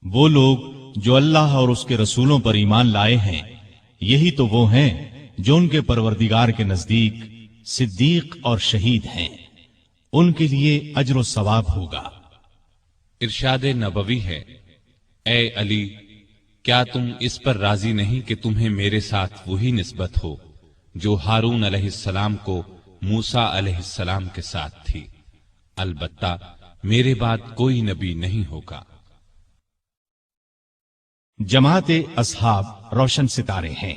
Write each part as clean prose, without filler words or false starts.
وہ لوگ جو اللہ اور اس کے رسولوں پر ایمان لائے ہیں یہی تو وہ ہیں جو ان کے پروردگار کے نزدیک صدیق اور شہید ہیں، ان کے لیے اجر و ثواب ہوگا۔ ارشاد نبوی ہے، اے علی، کیا تم اس پر راضی نہیں کہ تمہیں میرے ساتھ وہی نسبت ہو جو ہارون علیہ السلام کو موسیٰ علیہ السلام کے ساتھ تھی؟ البتہ میرے بعد کوئی نبی نہیں ہوگا۔ جماعت اصحاب روشن ستارے ہیں،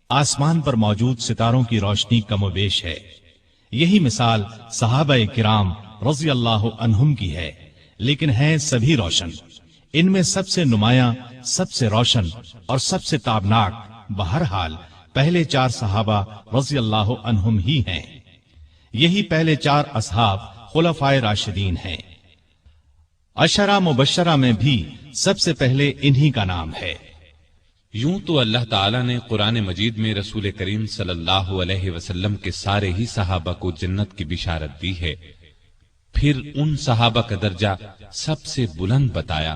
آسمان پر موجود ستاروں کی روشنی کم و بیش ہے۔ یہی مثال صحابہ کرام رضی اللہ عنہم کی ہے، لیکن ہیں سبھی روشن۔ ان میں سب سے نمایاں، سب سے روشن اور سب سے تابناک بہرحال پہلے 4 صحابہ رضی اللہ عنہم ہی ہیں۔ یہی پہلے 4 اصحاب خلفائے راشدین ہیں۔ عشرہ مبشرہ میں بھی سب سے پہلے انہی کا نام ہے۔ یوں تو اللہ تعالیٰ نے قرآن مجید میں رسول کریم صلی اللہ علیہ وسلم کے سارے ہی صحابہ کو جنت کی بشارت دی ہے، پھر ان صحابہ کا درجہ سب سے بلند بتایا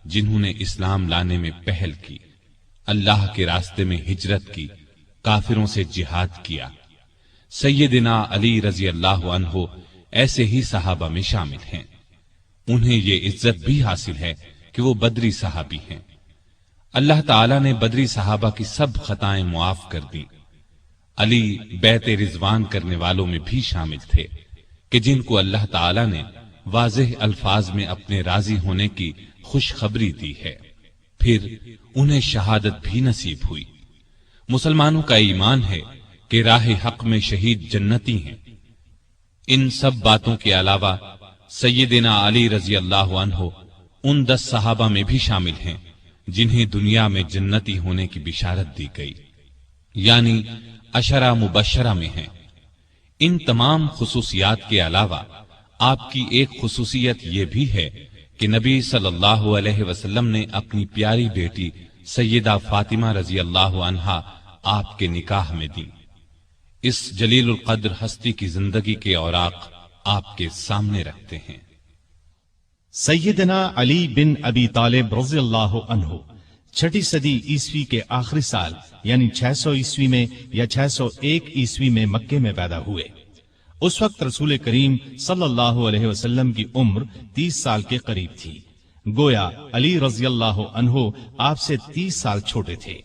جنہوں نے اسلام لانے میں پہل کی، اللہ کے راستے میں ہجرت کی، کافروں سے جہاد کیا۔ سیدنا علی رضی اللہ عنہ ایسے ہی صحابہ میں شامل ہیں۔ انہیں یہ عزت بھی حاصل ہے کہ وہ بدری صحابی ہیں۔ اللہ تعالیٰ نے بدری صحابہ کی سب خطائیں معاف کر دی۔ علی بیعت رضوان کرنے والوں میں بھی شامل تھے کہ جن کو اللہ تعالیٰ نے واضح الفاظ میں اپنے راضی ہونے کی خوشخبری دی ہے، پھر انہیں شہادت بھی نصیب ہوئی۔ مسلمانوں کا ایمان ہے کہ راہ حق میں شہید جنتی ہیں۔ ان سب باتوں کے علاوہ سیدنا علی رضی اللہ عنہ ان 10 صحابہ میں بھی شامل ہیں جنہیں دنیا میں جنتی ہونے کی بشارت دی گئی، یعنی عشرہ مبشرہ میں ہیں۔ ان تمام خصوصیات کے علاوہ آپ کی ایک خصوصیت یہ بھی ہے کہ نبی صلی اللہ علیہ وسلم نے اپنی پیاری بیٹی سیدہ فاطمہ رضی اللہ عنہا آپ کے نکاح میں دی۔ اس جلیل القدر ہستی کی زندگی کے اوراق آپ کے سامنے رکھتے ہیں۔ سیدنا علی بن ابی طالب رضی اللہ عنہ 6 صدی عیسوی کے آخری سال یعنی 600 عیسوی میں یا 601 عیسوی میں مکے میں پیدا ہوئے۔ اس وقت رسول کریم صلی اللہ علیہ وسلم کی عمر 30 سال کے قریب تھی، گویا علی رضی اللہ عنہ آپ سے 30 سال چھوٹے تھے۔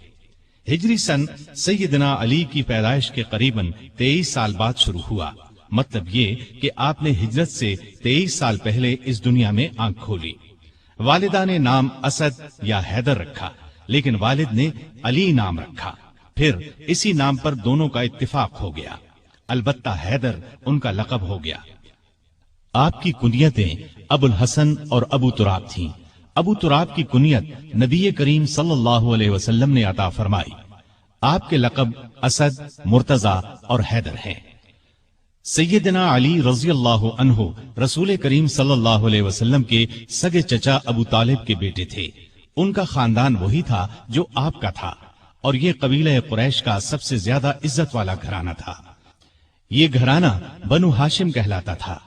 ہجری سن سیدنا علی کی پیدائش کے قریباً 23 سال بعد شروع ہوا، مطلب یہ کہ آپ نے ہجرت سے 23 سال پہلے اس دنیا میں آنکھ کھولی۔ والدہ نے نام اسد یا حیدر رکھا، لیکن والد نے علی نام رکھا، پھر اسی نام پر دونوں کا اتفاق ہو گیا، البتہ حیدر ان کا لقب ہو گیا۔ آپ کی کنیتیں ابو الحسن اور ابو تراب تھیں۔ ابو تراب کی کنیت نبی کریم صلی اللہ علیہ وسلم نے عطا فرمائی۔ آپ کے لقب اسد، مرتضی اور حیدر ہیں۔ سیدنا علی رضی اللہ عنہ رسول کریم صلی اللہ علیہ وسلم کے سگے چچا ابو طالب کے بیٹے تھے۔ ان کا خاندان وہی تھا جو آپ کا تھا، اور یہ قبیلہ قریش کا سب سے زیادہ عزت والا گھرانہ تھا۔ یہ گھرانہ بنو ہاشم کہلاتا تھا۔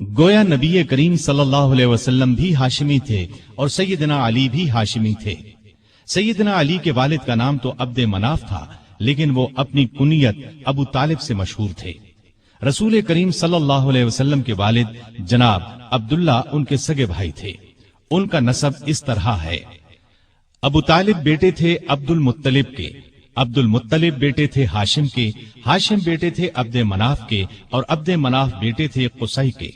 گویا نبی کریم صلی اللہ علیہ وسلم بھی ہاشمی تھے اور سیدنا علی بھی ہاشمی تھے۔ سیدنا علی کے والد کا نام تو عبد مناف تھا، لیکن وہ اپنی کنیت ابو طالب سے مشہور تھے۔ رسول کریم صلی اللہ علیہ وسلم کے والد جناب عبداللہ ان کے سگے بھائی تھے۔ ان کا نسب اس طرح ہے: ابو طالب بیٹے تھے عبد المطلب کے، عبد المطلب بیٹے تھے ہاشم کے، ہاشم بیٹے تھے عبد مناف کے، اور عبد مناف بیٹے تھے قصی کے۔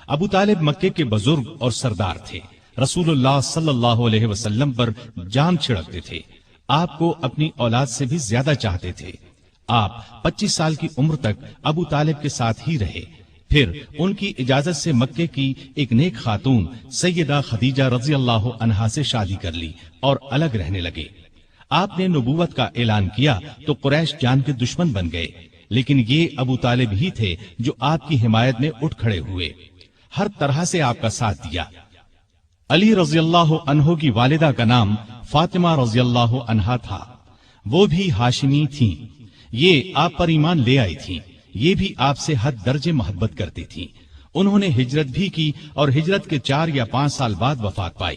ابو طالب مکے کے بزرگ اور سردار تھے، رسول اللہ صلی اللہ علیہ وسلم پر جان چھڑکتے تھے، آپ کو اپنی اولاد سے بھی زیادہ چاہتے تھے۔ آپ 25 سال کی عمر تک ابو طالب کے ساتھ ہی رہے، پھر ان کی اجازت سے مکے کی ایک نیک خاتون سیدہ خدیجہ رضی اللہ عنہا سے شادی کر لی اور الگ رہنے لگے۔ آپ نے نبوت کا اعلان کیا تو قریش جان کے دشمن بن گئے، لیکن یہ ابو طالب ہی تھے جو آپ کی حمایت میں اٹھ کھڑے ہوئے، ہر طرح سے آپ کا ساتھ دیا۔ علی رضی اللہ عنہ کی والدہ کا نام فاطمہ رضی اللہ عنہا تھا، وہ بھی ہاشمی تھیں۔ یہ آپ پر ایمان لے آئی تھیں، یہ بھی آپ سے حد درجے محبت کرتی تھیں۔ انہوں نے ہجرت بھی کی اور ہجرت کے 4 یا 5 سال بعد وفات پائی۔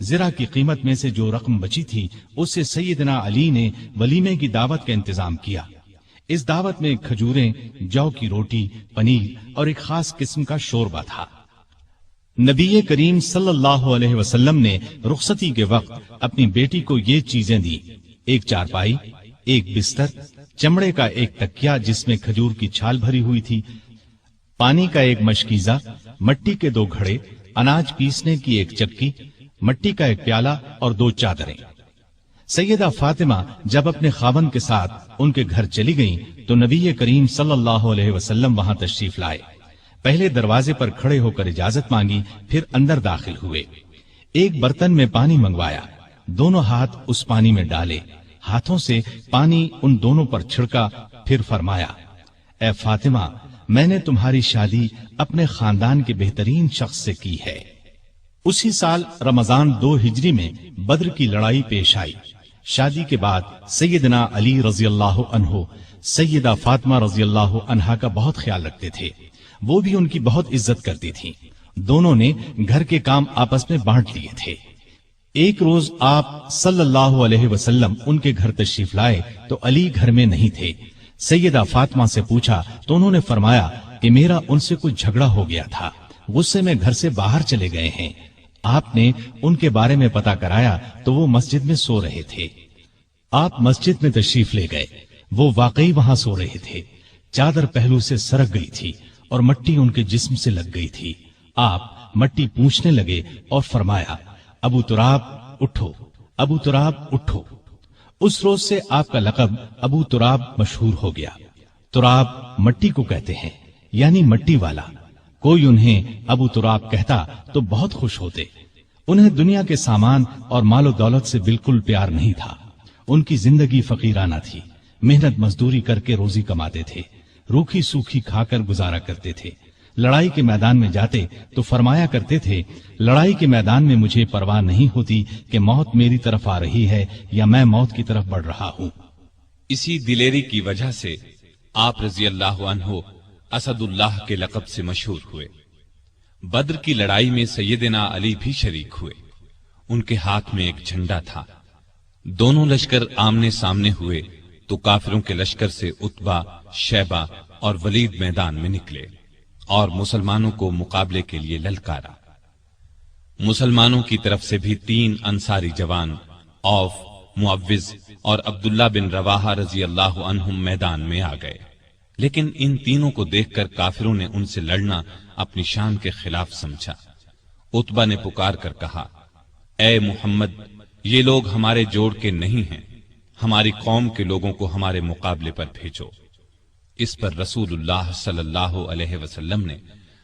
زرہ کی قیمت میں سے جو رقم بچی تھی اس سے سیدنا علی نے ولیمے کی دعوت کا انتظام کیا۔ اس دعوت میں کھجوریں، جو کی روٹی، پنیر اور ایک خاص قسم کا شوربہ تھا۔ نبی کریم صلی اللہ علیہ وسلم نے رخصتی کے وقت اپنی بیٹی کو یہ چیزیں دی: ایک چارپائی، ایک بستر، چمڑے کا ایک تکیا جس میں کھجور کی چھال بھری ہوئی تھی، پانی کا ایک مشکیزہ، مٹی کے 2 گھڑے، اناج پیسنے کی ایک چکی، مٹی کا ایک پیالہ اور 2 چادریں۔ سیدہ فاطمہ جب اپنے خاوند کے ساتھ ان کے گھر چلی گئیں تو نبی کریم صلی اللہ علیہ وسلم وہاں تشریف لائے۔ پہلے دروازے پر کھڑے ہو کر اجازت مانگی، پھر اندر داخل ہوئے۔ ایک برتن میں پانی منگوایا، دونوں ہاتھ اس پانی میں ڈالے، ہاتھوں سے پانی ان دونوں پر چھڑکا، پھر فرمایا: اے فاطمہ، میں نے تمہاری شادی اپنے خاندان کے بہترین شخص سے کی ہے۔ اسی سال رمضان 2 ہجری میں بدر کی لڑائی پیش آئی۔ شادی کے بعد سیدنا علی رضی اللہ عنہ سیدہ فاطمہ رضی اللہ عنہا کا بہت خیال رکھتے تھے، وہ بھی ان کی بہت عزت کرتی تھیں۔ دونوں نے گھر کے کام آپس میں بانٹ لیے تھے۔ ایک روز آپ صلی اللہ علیہ وسلم ان کے گھر تشریف لائے تو علی گھر میں نہیں تھے۔ سیدہ فاطمہ سے پوچھا تو انہوں نے فرمایا کہ میرا ان سے کچھ جھگڑا ہو گیا تھا، غصے میں گھر سے باہر چلے گئے ہیں۔ آپ نے ان کے بارے میں پتہ کرایا تو وہ مسجد میں سو رہے تھے۔ آپ مسجد میں تشریف لے گئے، وہ واقعی وہاں سو رہے تھے۔ چادر پہلو سے سرک گئی تھی اور مٹی ان کے جسم سے لگ گئی تھی۔ آپ مٹی پوچھنے لگے اور فرمایا: ابو تراب اٹھو، ابو تراب اٹھو۔ اس روز سے آپ کا لقب ابو تراب مشہور ہو گیا۔ تراب مٹی کو کہتے ہیں، یعنی مٹی والا۔ کوئی انہیں ابو تراب کہتا تو بہت خوش ہوتے۔ انہیں دنیا کے سامان اور مال و دولت سے بالکل پیار نہیں تھا۔ ان کی زندگی فقیرانہ تھی، محنت مزدوری کر کے روزی کماتے تھے، روکھی سوکھی کھا کر گزارا کرتے تھے۔ لڑائی کے میدان میں جاتے تو فرمایا کرتے تھے: لڑائی کے میدان میں مجھے پرواہ نہیں ہوتی کہ موت میری طرف آ رہی ہے یا میں موت کی طرف بڑھ رہا ہوں۔ اسی دلیری کی وجہ سے آپ رضی اللہ عنہ اسد اللہ کے لقب سے مشہور ہوئے۔ بدر کی لڑائی میں سیدنا علی بھی شریک ہوئے۔ ان کے ہاتھ میں ایک جھنڈا تھا۔ دونوں لشکر آمنے سامنے ہوئے تو کافروں کے لشکر سے عتبہ، شیبہ اور ولید میدان میں نکلے اور مسلمانوں کو مقابلے کے لیے للکارا۔ مسلمانوں کی طرف سے بھی 3 انصاری جوان، عوف، معوذ اور عبداللہ بن رواحہ رضی اللہ عنہم میدان میں آ گئے، لیکن ان تینوں کو دیکھ کر کافروں نے ان سے لڑنا اپنی شان کے خلاف سمجھا۔ عتبہ نے پکار کر کہا: اے محمد، یہ لوگ ہمارے جوڑ کے نہیں ہیں، ہماری قوم کے لوگوں کو ہمارے مقابلے پر بھیجو۔ اس پر رسول اللہ صلی اللہ علیہ وسلم نے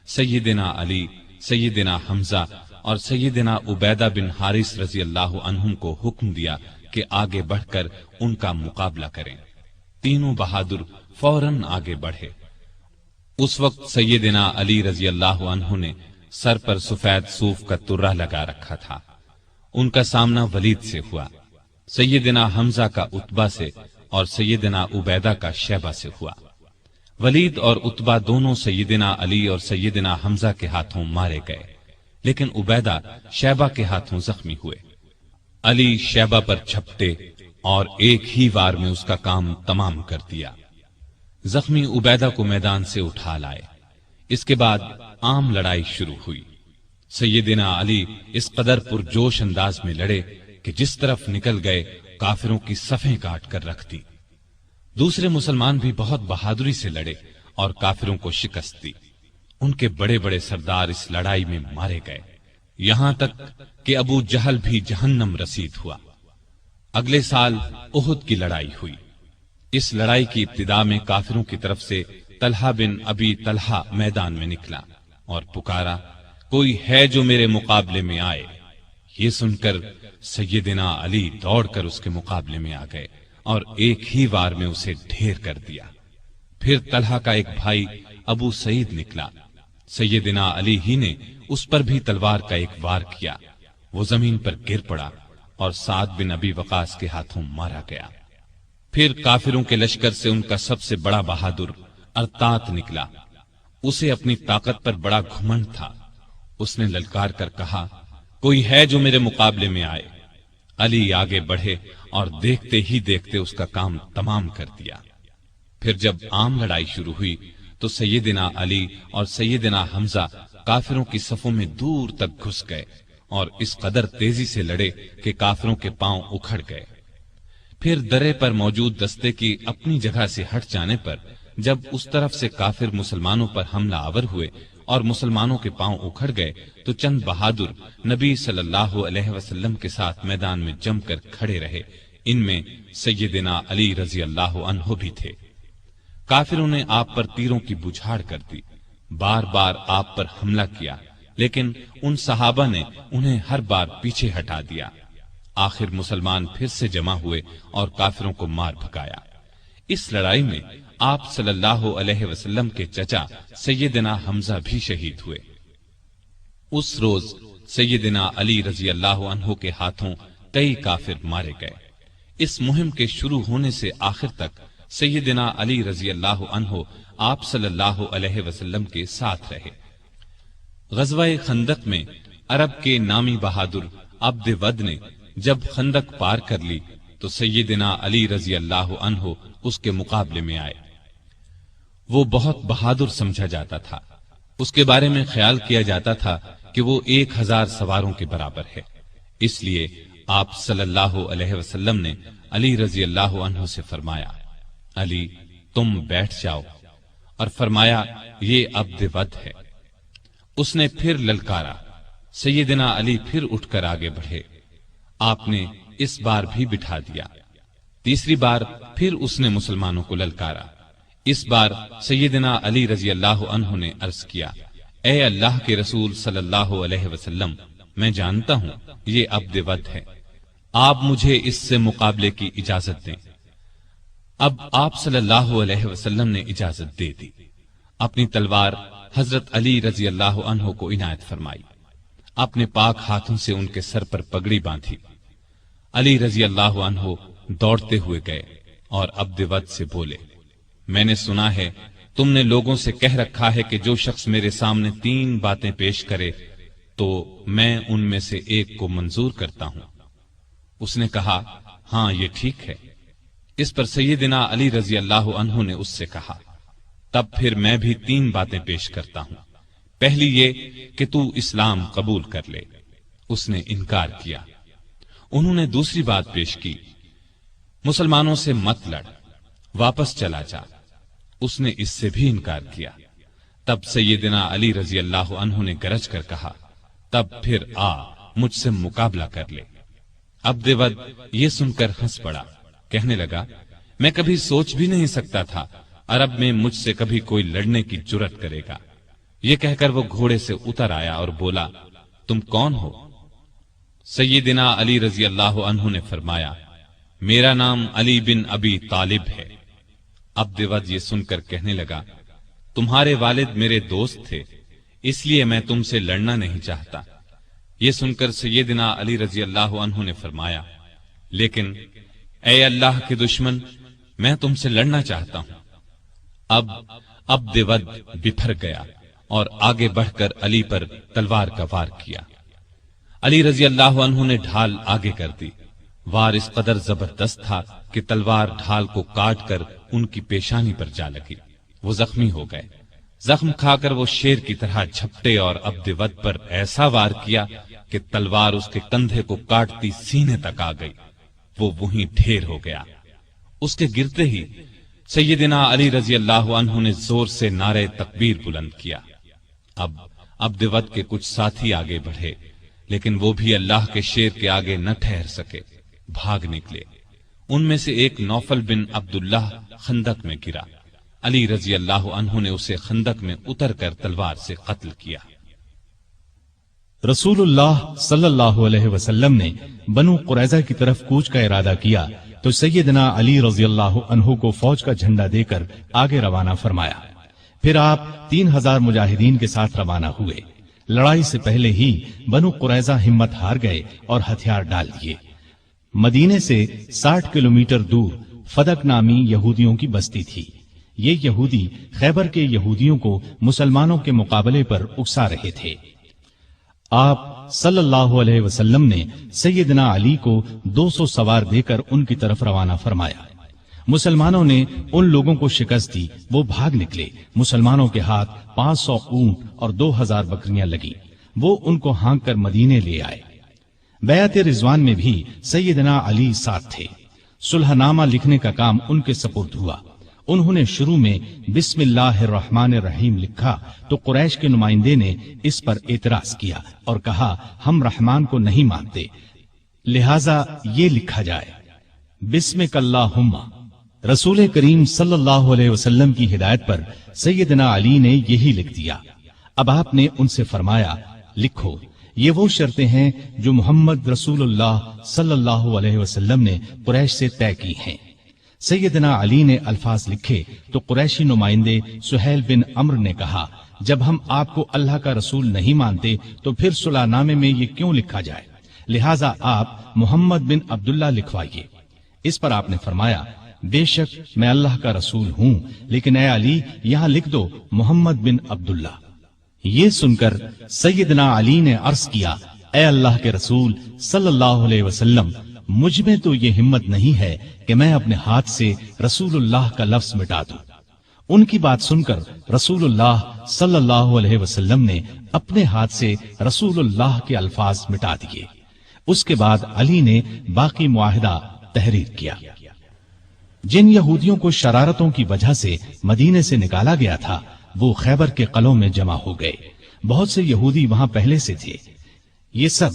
سیدنا علی، سیدنا حمزہ اور سیدنا عبیدہ بن حارث رضی اللہ عنہم کو حکم دیا کہ آگے بڑھ کر ان کا مقابلہ کریں۔ تینوں بہادر فوراً آگے بڑھے۔ اس وقت سیدنا علی رضی اللہ عنہ نے سر پر سفید صوف کا ترہ لگا رکھا تھا۔ ان کا سامنا ولید سے ہوا، سیدنا حمزہ کا عتبہ سے اور سیدنا عبیدہ کا شیبہ سے ہوا۔ ولید اور عتبہ دونوں سیدنا علی اور سیدنا حمزہ کے ہاتھوں مارے گئے، لیکن عبیدہ شیبہ کے ہاتھوں زخمی ہوئے۔ علی شیبہ پر چھپٹے اور ایک ہی وار میں اس کا کام تمام کر دیا۔ زخمی عبیدہ کو میدان سے اٹھا لائے۔ اس کے بعد عام لڑائی شروع ہوئی۔ سیدنا علی اس قدر پرجوش انداز میں لڑے کہ جس طرف نکل گئے کافروں کی صفیں کاٹ کر رکھ دی۔ دوسرے مسلمان بھی بہت بہادری سے لڑے اور کافروں کو شکست دی۔ ان کے بڑے بڑے سردار اس لڑائی میں مارے گئے، یہاں تک کہ ابو جہل بھی جہنم رسید ہوا۔ اگلے سال احد کی لڑائی ہوئی۔ اس لڑائی کی ابتدا میں کافروں کی طرف سے طلحہ بن ابی طلحہ میدان میں نکلا اور پکارا: کوئی ہے جو میرے مقابلے میں آئے؟ یہ سن کر سیدنا علی دوڑ کر اس کے مقابلے میں آ گئے اور ایک ہی وار میں اسے ڈھیر کر دیا۔ پھر طلحہ کا ایک بھائی ابو سعید نکلا۔ سیدنا علی ہی نے اس پر بھی تلوار کا ایک وار کیا، وہ زمین پر گر پڑا اور سعد بن ابی وقاص کے ہاتھوں مارا گیا۔ پھر کافروں کے لشکر سے ان کا سب سے بڑا بہادر ارتات نکلا۔ اسے اپنی طاقت پر بڑا گھمنڈ تھا۔ اس نے للکار کر کہا: کوئی ہے جو میرے مقابلے میں آئے۔ علی آگے بڑھے اور دیکھتے ہی دیکھتے اس کا کام تمام کر دیا۔ پھر جب عام لڑائی شروع ہوئی تو سیدنا علی اور سیدنا حمزہ کافروں کی صفوں میں دور تک گھس گئے اور اس قدر تیزی سے لڑے کہ کافروں کے پاؤں اکھڑ گئے۔ پھر درے پر موجود دستے کی اپنی جگہ سے ہٹ جانے پر جب اس طرف سے کافر مسلمانوں پر حملہ آور ہوئے اور مسلمانوں کے پاؤں اکھڑ گئے تو چند بہادر نبی صلی اللہ علیہ وسلم کے ساتھ میدان میں جم کر کھڑے رہے، ان میں سیدنا علی رضی اللہ عنہ بھی تھے۔ کافروں نے آپ پر تیروں کی بچھاڑ کر دی، بار بار آپ پر حملہ کیا، لیکن ان صحابہ نے انہیں ہر بار پیچھے ہٹا دیا۔ آخر مسلمان پھر سے جمع ہوئے اور کافروں کو مار بھگایا۔ اس لڑائی میں آپ صلی اللہ علیہ وسلم کے چچا سیدنا حمزہ بھی شہید ہوئے۔ اس روز سیدنا علی رضی اللہ عنہ کے ہاتھوں کئی کافر مارے گئے۔ اس مہم کے شروع ہونے سے آخر تک سیدنا علی رضی اللہ عنہ آپ صلی اللہ علیہ وسلم کے ساتھ رہے۔ غزوہ خندق میں عرب کے نامی بہادر عبد ود نے جب خندق پار کر لی تو سیدنا علی رضی اللہ عنہ اس کے مقابلے میں آئے۔ وہ بہت بہادر سمجھا جاتا تھا، اس کے بارے میں خیال کیا جاتا تھا کہ وہ 1000 سواروں کے برابر ہے، اس لیے آپ صلی اللہ علیہ وسلم نے علی رضی اللہ عنہ سے فرمایا، علی تم بیٹھ جاؤ، اور فرمایا یہ عبد ود ہے۔ اس نے پھر للکارا، سیدنا علی پھر اٹھ کر آگے بڑھے، آپ نے اس بار بھی بٹھا دیا۔ تیسری بار پھر اس نے مسلمانوں کو للکارا، اس بار سیدنا علی رضی اللہ عنہ نے عرض کیا، اے اللہ کے رسول صلی اللہ علیہ وسلم، میں جانتا ہوں یہ عبد ود ہے، آپ مجھے اس سے مقابلے کی اجازت دیں۔ اب آپ صلی اللہ علیہ وسلم نے اجازت دے دی، اپنی تلوار حضرت علی رضی اللہ عنہ کو عنایت فرمائی، اپنے پاک ہاتھوں سے ان کے سر پر پگڑی باندھی۔ علی رضی اللہ عنہ دوڑتے ہوئے گئے اور عبد ود سے بولے، میں نے سنا ہے تم نے لوگوں سے کہہ رکھا ہے کہ جو شخص میرے سامنے 3 باتیں پیش کرے تو میں ان میں سے ایک کو منظور کرتا ہوں۔ اس نے کہا، ہاں یہ ٹھیک ہے۔ اس پر سیدنا علی رضی اللہ عنہ نے اس سے کہا، تب پھر میں بھی 3 باتیں پیش کرتا ہوں۔ پہلی یہ کہ تو اسلام قبول کر لے۔ اس نے انکار کیا۔ انہوں نے دوسری بات پیش کی، مسلمانوں سے مت لڑ، واپس چلا جا۔ اس نے اس سے بھی انکار کیا۔ تب سیدنا علی رضی اللہ عنہ نے گرج کر کہا، تب پھر آ مجھ سے مقابلہ کر لے۔ عبد ود یہ سن کر ہنس پڑا، کہنے لگا، میں کبھی سوچ بھی نہیں سکتا تھا عرب میں مجھ سے کبھی کوئی لڑنے کی جرأت کرے گا۔ یہ کہہ کر وہ گھوڑے سے اتر آیا اور بولا، تم کون ہو؟ سیدنا علی رضی اللہ عنہ نے فرمایا، میرا نام علی بن ابی طالب ہے۔ عبد ود یہ سن کر کہنے لگا، تمہارے والد میرے دوست تھے، اس لیے میں تم سے لڑنا نہیں چاہتا۔ یہ سن کر سیدنا علی رضی اللہ عنہ نے فرمایا، لیکن اے اللہ کے دشمن، میں تم سے لڑنا چاہتا ہوں۔ اب عبد ود بپھر گیا اور آگے بڑھ کر علی پر تلوار کا وار کیا۔ علی رضی اللہ عنہ نے ڈھال آگے کر دی۔ وار اس قدر زبردست تھا کہ تلوار ڈھال کو کاٹ کر ان کی پیشانی پر جا لگی، وہ زخمی ہو گئے۔ زخم کھا کر وہ شیر کی طرح جھپٹے اور عبد ود پر ایسا وار کیا کہ تلوار اس کے کندھے کو کاٹتی سینے تک آ گئی، وہ وہیں ڈھیر ہو گیا۔ اس کے گرتے ہی سیدنا علی رضی اللہ عنہ نے زور سے نعرہ تکبیر بلند کیا۔ اب عبد ود کے کچھ ساتھی آگے بڑھے، لیکن وہ بھی اللہ کے شیر کے آگے نہ ٹھہر سکے، بھاگ نکلے۔ ان میں سے ایک نوفل بن عبداللہ خندق میں گرا، علی رضی اللہ عنہ نے اسے خندق میں اتر کر تلوار سے قتل کیا۔ رسول اللہ صلی اللہ علیہ وسلم نے بنو قریظہ کی طرف کوچ کا ارادہ کیا تو سیدنا علی رضی اللہ عنہ کو فوج کا جھنڈا دے کر آگے روانہ فرمایا۔ پھر آپ 3000 مجاہدین کے ساتھ روانہ ہوئے۔ لڑائی سے پہلے ہی بنو قریظہ ہمت ہار گئے اور ہتھیار ڈال دیے۔ مدینے سے 60 کلومیٹر دور فدق نامی یہودیوں کی بستی تھی۔ یہ یہودی خیبر کے یہودیوں کو مسلمانوں کے مقابلے پر اکسا رہے تھے۔ آپ صلی اللہ علیہ وسلم نے سیدنا علی کو 200 سوار دے کر ان کی طرف روانہ فرمایا۔ مسلمانوں نے ان لوگوں کو شکست دی، وہ بھاگ نکلے۔ مسلمانوں کے ہاتھ 500 اونٹ اور 2000 بکریاں لگی، وہ ان کو ہانک کر مدینے لے آئے۔ بیعت رضوان میں بھی سیدنا علی ساتھ تھے۔ صلح نامہ لکھنے کا کام ان کے سپرد ہوا۔ انہوں نے شروع میں بسم اللہ الرحمن الرحیم لکھا تو قریش کے نمائندے نے اس پر اعتراض کیا اور کہا ہم رحمان کو نہیں مانتے، لہذا یہ لکھا جائے بسمک اللہم۔ رسول کریم صلی اللہ علیہ وسلم کی ہدایت پر سیدنا علی نے یہی لکھ دیا۔ اب آپ نے ان سے فرمایا لکھو، یہ وہ شرطیں ہیں جو محمد رسول اللہ صلی اللہ علیہ وسلم نے قریش سے طے کی ہیں۔ سیدنا علی نے الفاظ لکھے تو قریشی نمائندے سہیل بن عمرو نے کہا جب ہم آپ کو اللہ کا رسول نہیں مانتے تو پھر صلح نامے میں یہ کیوں لکھا جائے، لہٰذا آپ محمد بن عبداللہ لکھوائیے۔ اس پر آپ نے فرمایا بے شک میں اللہ کا رسول ہوں، لیکن اے علی یہاں لکھ دو محمد بن عبداللہ۔ یہ سن کر سیدنا علی نے عرض کیا اے اللہ کے رسول صلی اللہ علیہ وسلم، مجھ میں تو یہ ہمت نہیں ہے کہ میں اپنے ہاتھ سے رسول اللہ کا لفظ مٹا دوں۔ ان کی بات سن کر رسول اللہ صلی اللہ علیہ وسلم نے اپنے ہاتھ سے رسول اللہ کے الفاظ مٹا دیے۔ اس کے بعد علی نے باقی معاہدہ تحریر کیا۔ جن یہودیوں کو شرارتوں کی وجہ سے مدینے سے نکالا گیا تھا وہ خیبر کے قلعوں میں جمع ہو گئے۔ بہت سے یہودی وہاں پہلے سے تھے۔ یہ سب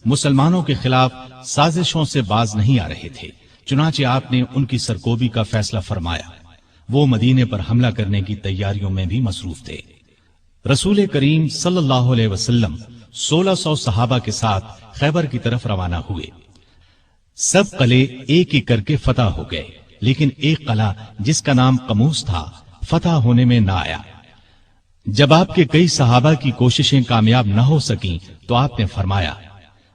مسلمانوں کے خلاف سازشوں سے باز نہیں آ رہے تھے، چنانچہ آپ نے ان کی سرکوبی کا فیصلہ فرمایا۔ وہ مدینے پر حملہ کرنے کی تیاریوں میں بھی مصروف تھے۔ رسول کریم صلی اللہ علیہ وسلم 1600 صحابہ کے ساتھ خیبر کی طرف روانہ ہوئے۔ سب قلعے ایک ایک کر کے فتح ہو گئے، لیکن ایک قلعہ جس کا نام قموس تھا فتح ہونے میں نہ آیا۔ جب آپ کے کئی صحابہ کی کوششیں کامیاب نہ ہو سکیں تو آپ نے فرمایا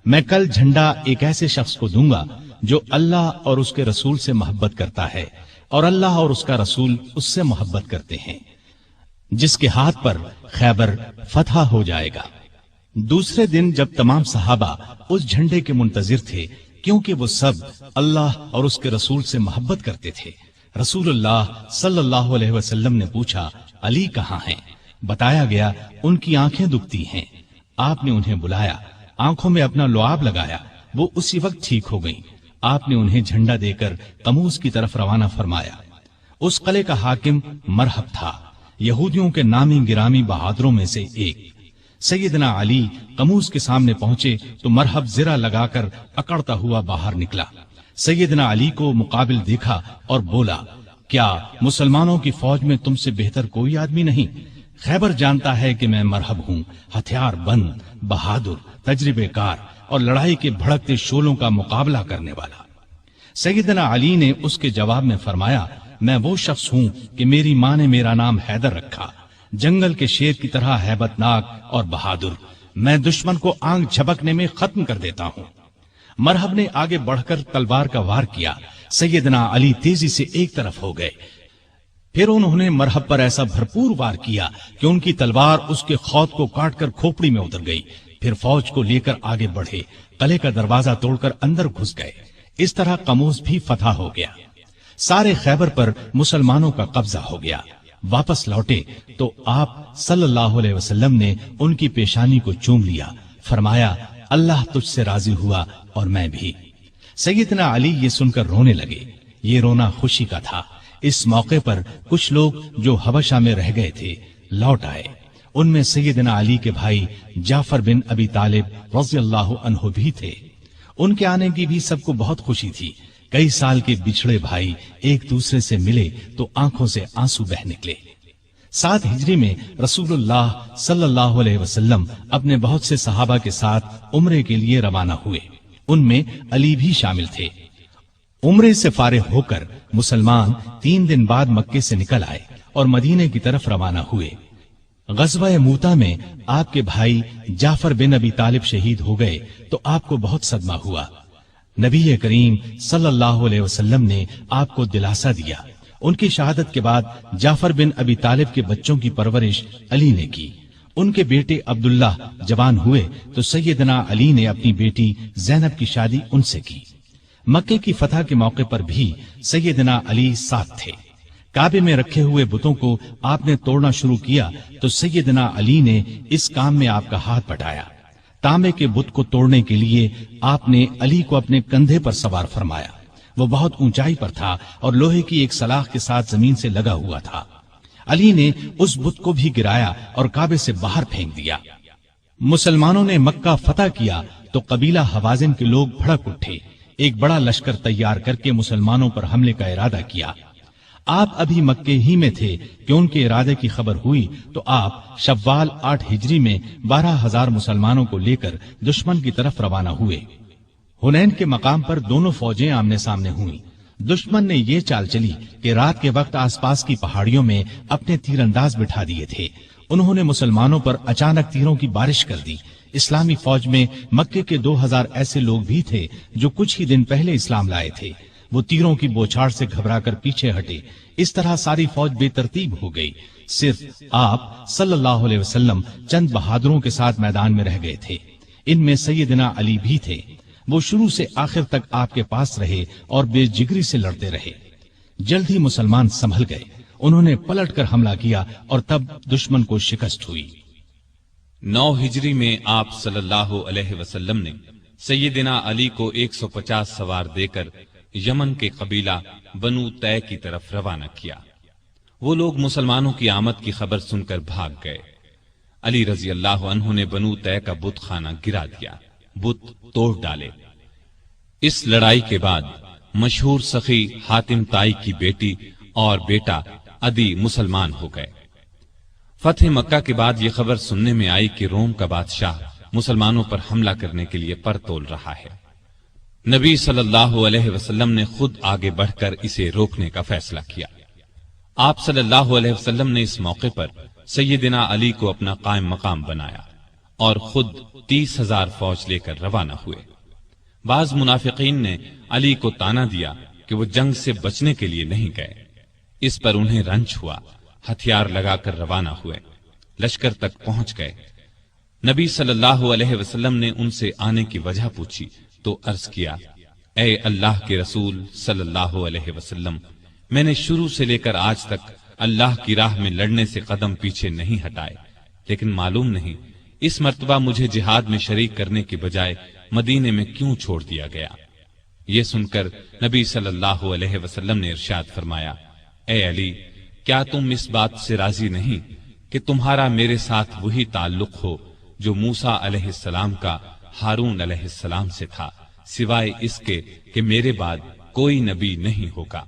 میں کل جھنڈا ایک ایسے شخص کو دوں گا جو اللہ اور اس کے رسول سے محبت کرتا ہے اور اللہ اور اس کا رسول اس سے محبت کرتے ہیں، جس کے ہاتھ پر خیبر فتح ہو جائے گا۔ دوسرے دن جب تمام صحابہ اس جھنڈے کے منتظر تھے کیونکہ وہ سب اللہ اور اس کے رسول سے محبت کرتے تھے، رسول اللہ صلی اللہ علیہ وسلم نے پوچھا علی کہاں ہیں؟ بتایا گیا ان کی آنکھیں دکھتی ہیں۔ آپ نے انہیں بلایا، آنکھوں میں اپنا لعاب لگایا، وہ اسی وقت ٹھیک ہو گئیں۔ آپ نے انہیں جھنڈا دے کر قموس کی طرف روانہ فرمایا۔ اس قلعے کا حاکم مرحب تھا، یہودیوں کے نامی گرامی بہادروں میں سے ایک۔ سیدنا علی قموس کے سامنے پہنچے تو مرحب زرہ لگا کر اکڑتا ہوا باہر نکلا۔ سیدنا علی کو مقابل دیکھا اور بولا کیا مسلمانوں کی فوج میں تم سے بہتر کوئی آدمی نہیں؟ خیبر جانتا ہے کہ میں مرحب ہوں، ہتھیار بند، بہادر، تجربے کار اور لڑائی کے بھڑکتے شعلوں کا مقابلہ کرنے والا۔ سیدنا علی نے اس کے جواب میں فرمایا میں وہ شخص ہوں کہ میری ماں نے میرا نام حیدر رکھا، جنگل کے شیر کی طرح ہیبت ناک اور بہادر، میں دشمن کو آنکھ جھپکنے میں ختم کر دیتا ہوں۔ مرحب نے آگے بڑھ کر تلوار کا وار کیا، سیدنا علی تیزی سے ایک طرف ہو گئے، پھر انہوں نے مرحب پر ایسا بھرپور وار کیا کہ ان کی تلوار اس کے خود کو کاٹ کر کھوپڑی میں اتر گئی۔ پھر فوج کو لے کر آگے بڑھے، قلعے کا دروازہ توڑ کر اندر گھس گئے۔ اس طرح قموس بھی فتح ہو گیا، سارے خیبر پر مسلمانوں کا قبضہ ہو گیا۔ واپس لوٹے تو آپ صلی اللہ علیہ وسلم نے ان کی پیشانی کو چوم لیا، فرمایا اللہ تجھ سے راضی ہوا اور میں بھی۔ سیدنا علی یہ سن کر رونے لگے، یہ رونا خوشی کا تھا۔ اس موقع پر کچھ لوگ جو حبشہ میں رہ گئے تھے لوٹ آئے، ان میں سیدنا علی کے بھائی جعفر بن ابی طالب رضی اللہ عنہ بھی تھے۔ ان کے آنے کی بھی سب کو بہت خوشی تھی۔ کئی سال کے بچھڑے بھائی ایک دوسرے سے ملے تو آنکھوں سے آنسو بہ نکلے۔ 7 ہجری میں رسول اللہ صلی اللہ علیہ وسلم اپنے بہت سے صحابہ کے ساتھ عمرے کے لیے روانہ ہوئے، ان میں علی بھی شامل تھے۔ عمرے سے فارغ ہو کر مسلمان 3 دن بعد مکے سے نکل آئے اور مدینے کی طرف روانہ ہوئے۔ غزوہ موتا میں آپ کے بھائی جعفر بن ابی طالب شہید ہو گئے تو آپ کو بہت صدمہ ہوا۔ نبی کریم صلی اللہ علیہ وسلم نے آپ کو دلاسا دیا۔ ان کی شہادت کے بعد جعفر بن ابی طالب کے بچوں کی پرورش علی نے کی۔ ان کے بیٹے عبداللہ جوان ہوئے تو سیدنا علی نے اپنی بیٹی زینب کی شادی ان سے کی۔ مکے کی فتح کے موقع پر بھی سیدنا علی ساتھ تھے۔ کعبے میں رکھے ہوئے بتوں کو آپ نے توڑنا شروع کیا تو سیدنا علی نے اس کام میں آپ کا ہاتھ بٹایا۔ تانبے کے بت کو توڑنے کے لیے آپ نے علی کو اپنے کندھے پر سوار فرمایا۔ وہ بہت اونچائی پر تھا اور لوہے کی ایک سلاخ کے ساتھ زمین سے لگا ہوا تھا۔ علی نے اس بت کو بھی گرایا اور کعبے سے باہر پھینک دیا۔ مسلمانوں نے مکہ فتح کیا تو قبیلہ حوازن کے لوگ بھڑک اٹھے، ایک بڑا لشکر تیار کر کے مسلمانوں پر حملے کا ارادہ کیا۔ آپ ابھی مکے ہی میں تھے کہ ان کے ارادے کی خبر ہوئی تو آپ شوال 8 ہجری میں 12,000 مسلمانوں کو لے کر دشمن کی طرف روانہ ہوئے۔ حنین کے مقام پر دونوں فوجیں آمنے سامنے ہوئیں۔ دشمن نے یہ چال چلی کہ رات کے وقت آس پاس کی پہاڑیوں میں اپنے تیر انداز بٹھا دیے تھے۔ انہوں نے مسلمانوں پر اچانک تیروں کی بارش کر دی۔ اسلامی فوج میں مکے کے 2,000 ایسے لوگ بھی تھے جو کچھ ہی دن پہلے اسلام لائے تھے۔ وہ تیروں کی بوچھاڑ سے گھبرا کر پیچھے ہٹے۔ اس طرح ساری فوج بے ترتیب ہو گئی۔ صرف آپ صلی اللہ علیہ وسلم چند بہادروں کے ساتھ میدان میں رہ گئے تھے۔ ان میں سیدنا علی بھی تھے۔ وہ شروع سے آخر تک آپ کے پاس رہے اور بے جگری سے لڑتے رہے۔ جلد ہی مسلمان سنبھل گئے۔ انہوں نے پلٹ کر حملہ کیا اور تب دشمن کو شکست ہوئی۔ 9 ہجری میں آپ صلی اللہ علیہ وسلم نے سیدنا علی کو 150 سوار دے کر یمن کے قبیلہ بنو طے کی طرف روانہ کیا۔ وہ لوگ مسلمانوں کی آمد کی خبر سن کر بھاگ گئے۔ علی رضی اللہ عنہ نے بنو طے کا بت خانہ گرا دیا، بت توڑ ڈالے۔ اس لڑائی کے بعد مشہور سخی حاتم طائی کی بیٹی اور بیٹا عدی مسلمان ہو گئے۔ فتح مکہ کے بعد یہ خبر سننے میں آئی کہ روم کا بادشاہ مسلمانوں پر حملہ کرنے کے لیے پر تول رہا ہے۔ نبی صلی اللہ علیہ وسلم نے خود آگے بڑھ کر اسے روکنے کا فیصلہ کیا۔ آپ صلی اللہ علیہ وسلم نے اس موقع پر سیدنا علی کو اپنا قائم مقام بنایا اور خود 30,000 فوج لے کر روانہ ہوئے۔ بعض منافقین نے علی کو تانا دیا کہ وہ جنگ سے بچنے کے لیے نہیں گئے۔ اس پر انہیں رنج ہوا، ہتھیار لگا کر روانہ ہوئے، لشکر تک پہنچ گئے۔ نبی صلی اللہ علیہ وسلم نے ان سے آنے کی وجہ پوچھی تو عرض کیا، اے اللہ کے رسول صلی اللہ علیہ وسلم، میں نے شروع سے لے کر آج تک اللہ کی راہ میں لڑنے سے قدم پیچھے نہیں ہٹائے، لیکن معلوم نہیں اس مرتبہ مجھے جہاد میں شریک کرنے کے بجائے مدینے میں کیوں چھوڑ دیا گیا۔ یہ سن کر نبی صلی اللہ علیہ وسلم نے ارشاد فرمایا، اے علی، کیا تم اس بات سے راضی نہیں کہ تمہارا میرے ساتھ وہی تعلق ہو جو موسیٰ علیہ السلام کا ہارون علیہ السلام سے تھا، سوائے اس کے کہ میرے بعد کوئی نبی نہیں ہوگا۔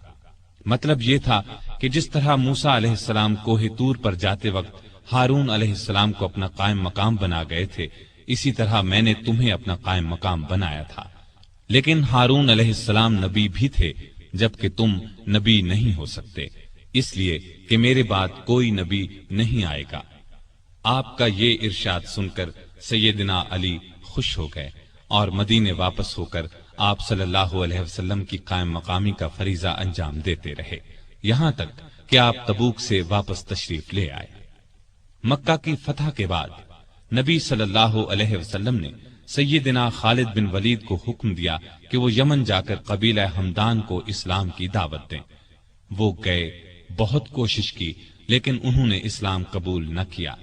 مطلب یہ تھا کہ جس طرح موسیٰ علیہ السلام کوہ طور پر جاتے وقت ہارون علیہ السلام کو اپنا قائم مقام بنا گئے تھے، اسی طرح میں نے تمہیں اپنا قائم مقام بنایا تھا۔ لیکن ہارون علیہ السلام نبی بھی تھے، جبکہ تم نبی نہیں ہو سکتے، اس لیے کہ میرے بعد کوئی نبی نہیں آئے گا۔ آپ کا یہ ارشاد سن کر سیدنا علی خوش ہو گئے اور مدینے واپس ہو کر آپ صلی اللہ علیہ وسلم کی قائم مقامی کا فریضہ انجام دیتے رہے، یہاں تک کہ آپ تبوک سے واپس تشریف لے آئے۔ مکہ کی فتح کے بعد نبی صلی اللہ علیہ وسلم نے سیدنا خالد بن ولید کو حکم دیا کہ وہ یمن جا کر قبیلہ ہمدان کو اسلام کی دعوت دیں۔ وہ گئے، بہت کوشش کی، لیکن انہوں نے اسلام قبول نہ کیا۔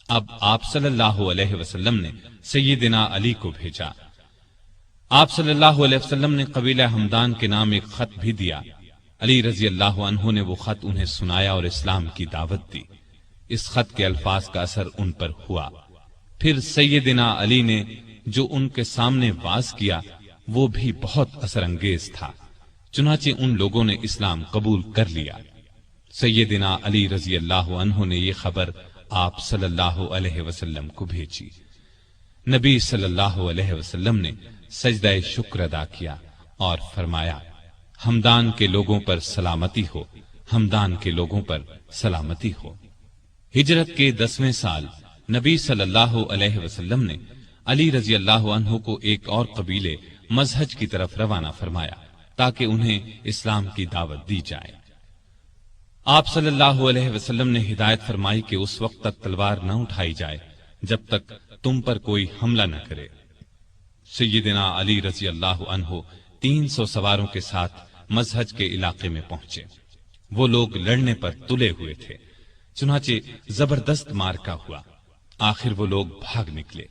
اب آپ صلی اللہ علیہ وسلم نے سیدنا علی کو بھیجا۔ آپ صلی اللہ علیہ وسلم نے قبیلہ ہمدان کے نام ایک خط بھی دیا۔ علی رضی اللہ عنہ نے وہ خط انہیں سنایا اور اسلام کی دعوت دی۔ اس خط کے الفاظ کا اثر ان پر ہوا۔ پھر سیدنا علی نے جو ان کے سامنے واز کیا وہ بھی بہت اثر انگیز تھا، چنانچہ ان لوگوں نے اسلام قبول کر لیا۔ سیدنا علی رضی اللہ عنہ نے یہ خبر آپ صلی اللہ علیہ وسلم کو بھیجی۔ نبی صلی اللہ علیہ وسلم نے سجدہ شکر ادا کیا اور فرمایا، ہمدان کے لوگوں پر سلامتی ہو، ہمدان کے لوگوں پر سلامتی ہو۔ ہجرت کے 10ویں سال نبی صلی اللہ علیہ وسلم نے علی رضی اللہ عنہ کو ایک اور قبیلے مزہج کی طرف روانہ فرمایا تاکہ انہیں اسلام کی دعوت دی جائے۔ آپ صلی اللہ علیہ وسلم نے ہدایت فرمائی کہ اس وقت تک تلوار نہ اٹھائی جائے جب تک تم پر کوئی حملہ نہ کرے۔ سیدنا علی رضی اللہ عنہ 300 سواروں کے ساتھ مزہج کے علاقے میں پہنچے۔ وہ لوگ لڑنے پر تلے ہوئے تھے، چنانچہ زبردست مارکا ہوا۔ آخر وہ لوگ بھاگ نکلے۔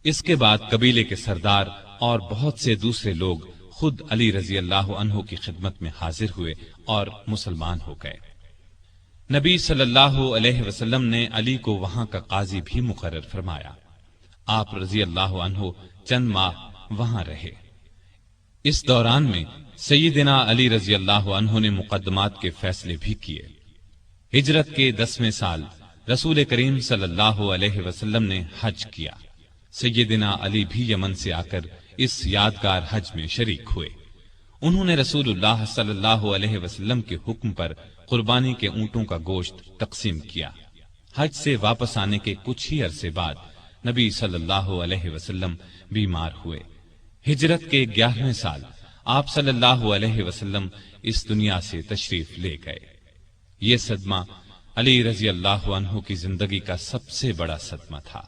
اس کے بعد قبیلے کے سردار اور بہت سے دوسرے لوگ خود علی رضی اللہ عنہ کی خدمت میں حاضر ہوئے اور مسلمان ہو گئے۔ نبی صلی اللہ علیہ وسلم نے علی کو وہاں کا قاضی بھی مقرر فرمایا۔ آپ رضی اللہ عنہ چند ماہ وہاں رہے۔ اس دوران میں سیدنا علی رضی اللہ عنہ نے مقدمات کے فیصلے بھی کیے۔ ہجرت کے 10ویں سال رسول کریم صلی اللہ علیہ وسلم نے حج کیا۔ سیدنا علی بھی یمن سے آ کر اس یادگار حج میں شریک ہوئے۔ انہوں نے رسول اللہ صلی اللہ علیہ وسلم کے حکم پر قربانی کے اونٹوں کا گوشت تقسیم کیا۔ حج سے واپس آنے کے کچھ ہی عرصے بعد نبی صلی اللہ علیہ وسلم بیمار ہوئے۔ ہجرت کے 11ویں سال آپ صلی اللہ علیہ وسلم اس دنیا سے تشریف لے گئے۔ یہ صدمہ علی رضی اللہ عنہ کی زندگی کا سب سے بڑا صدمہ تھا۔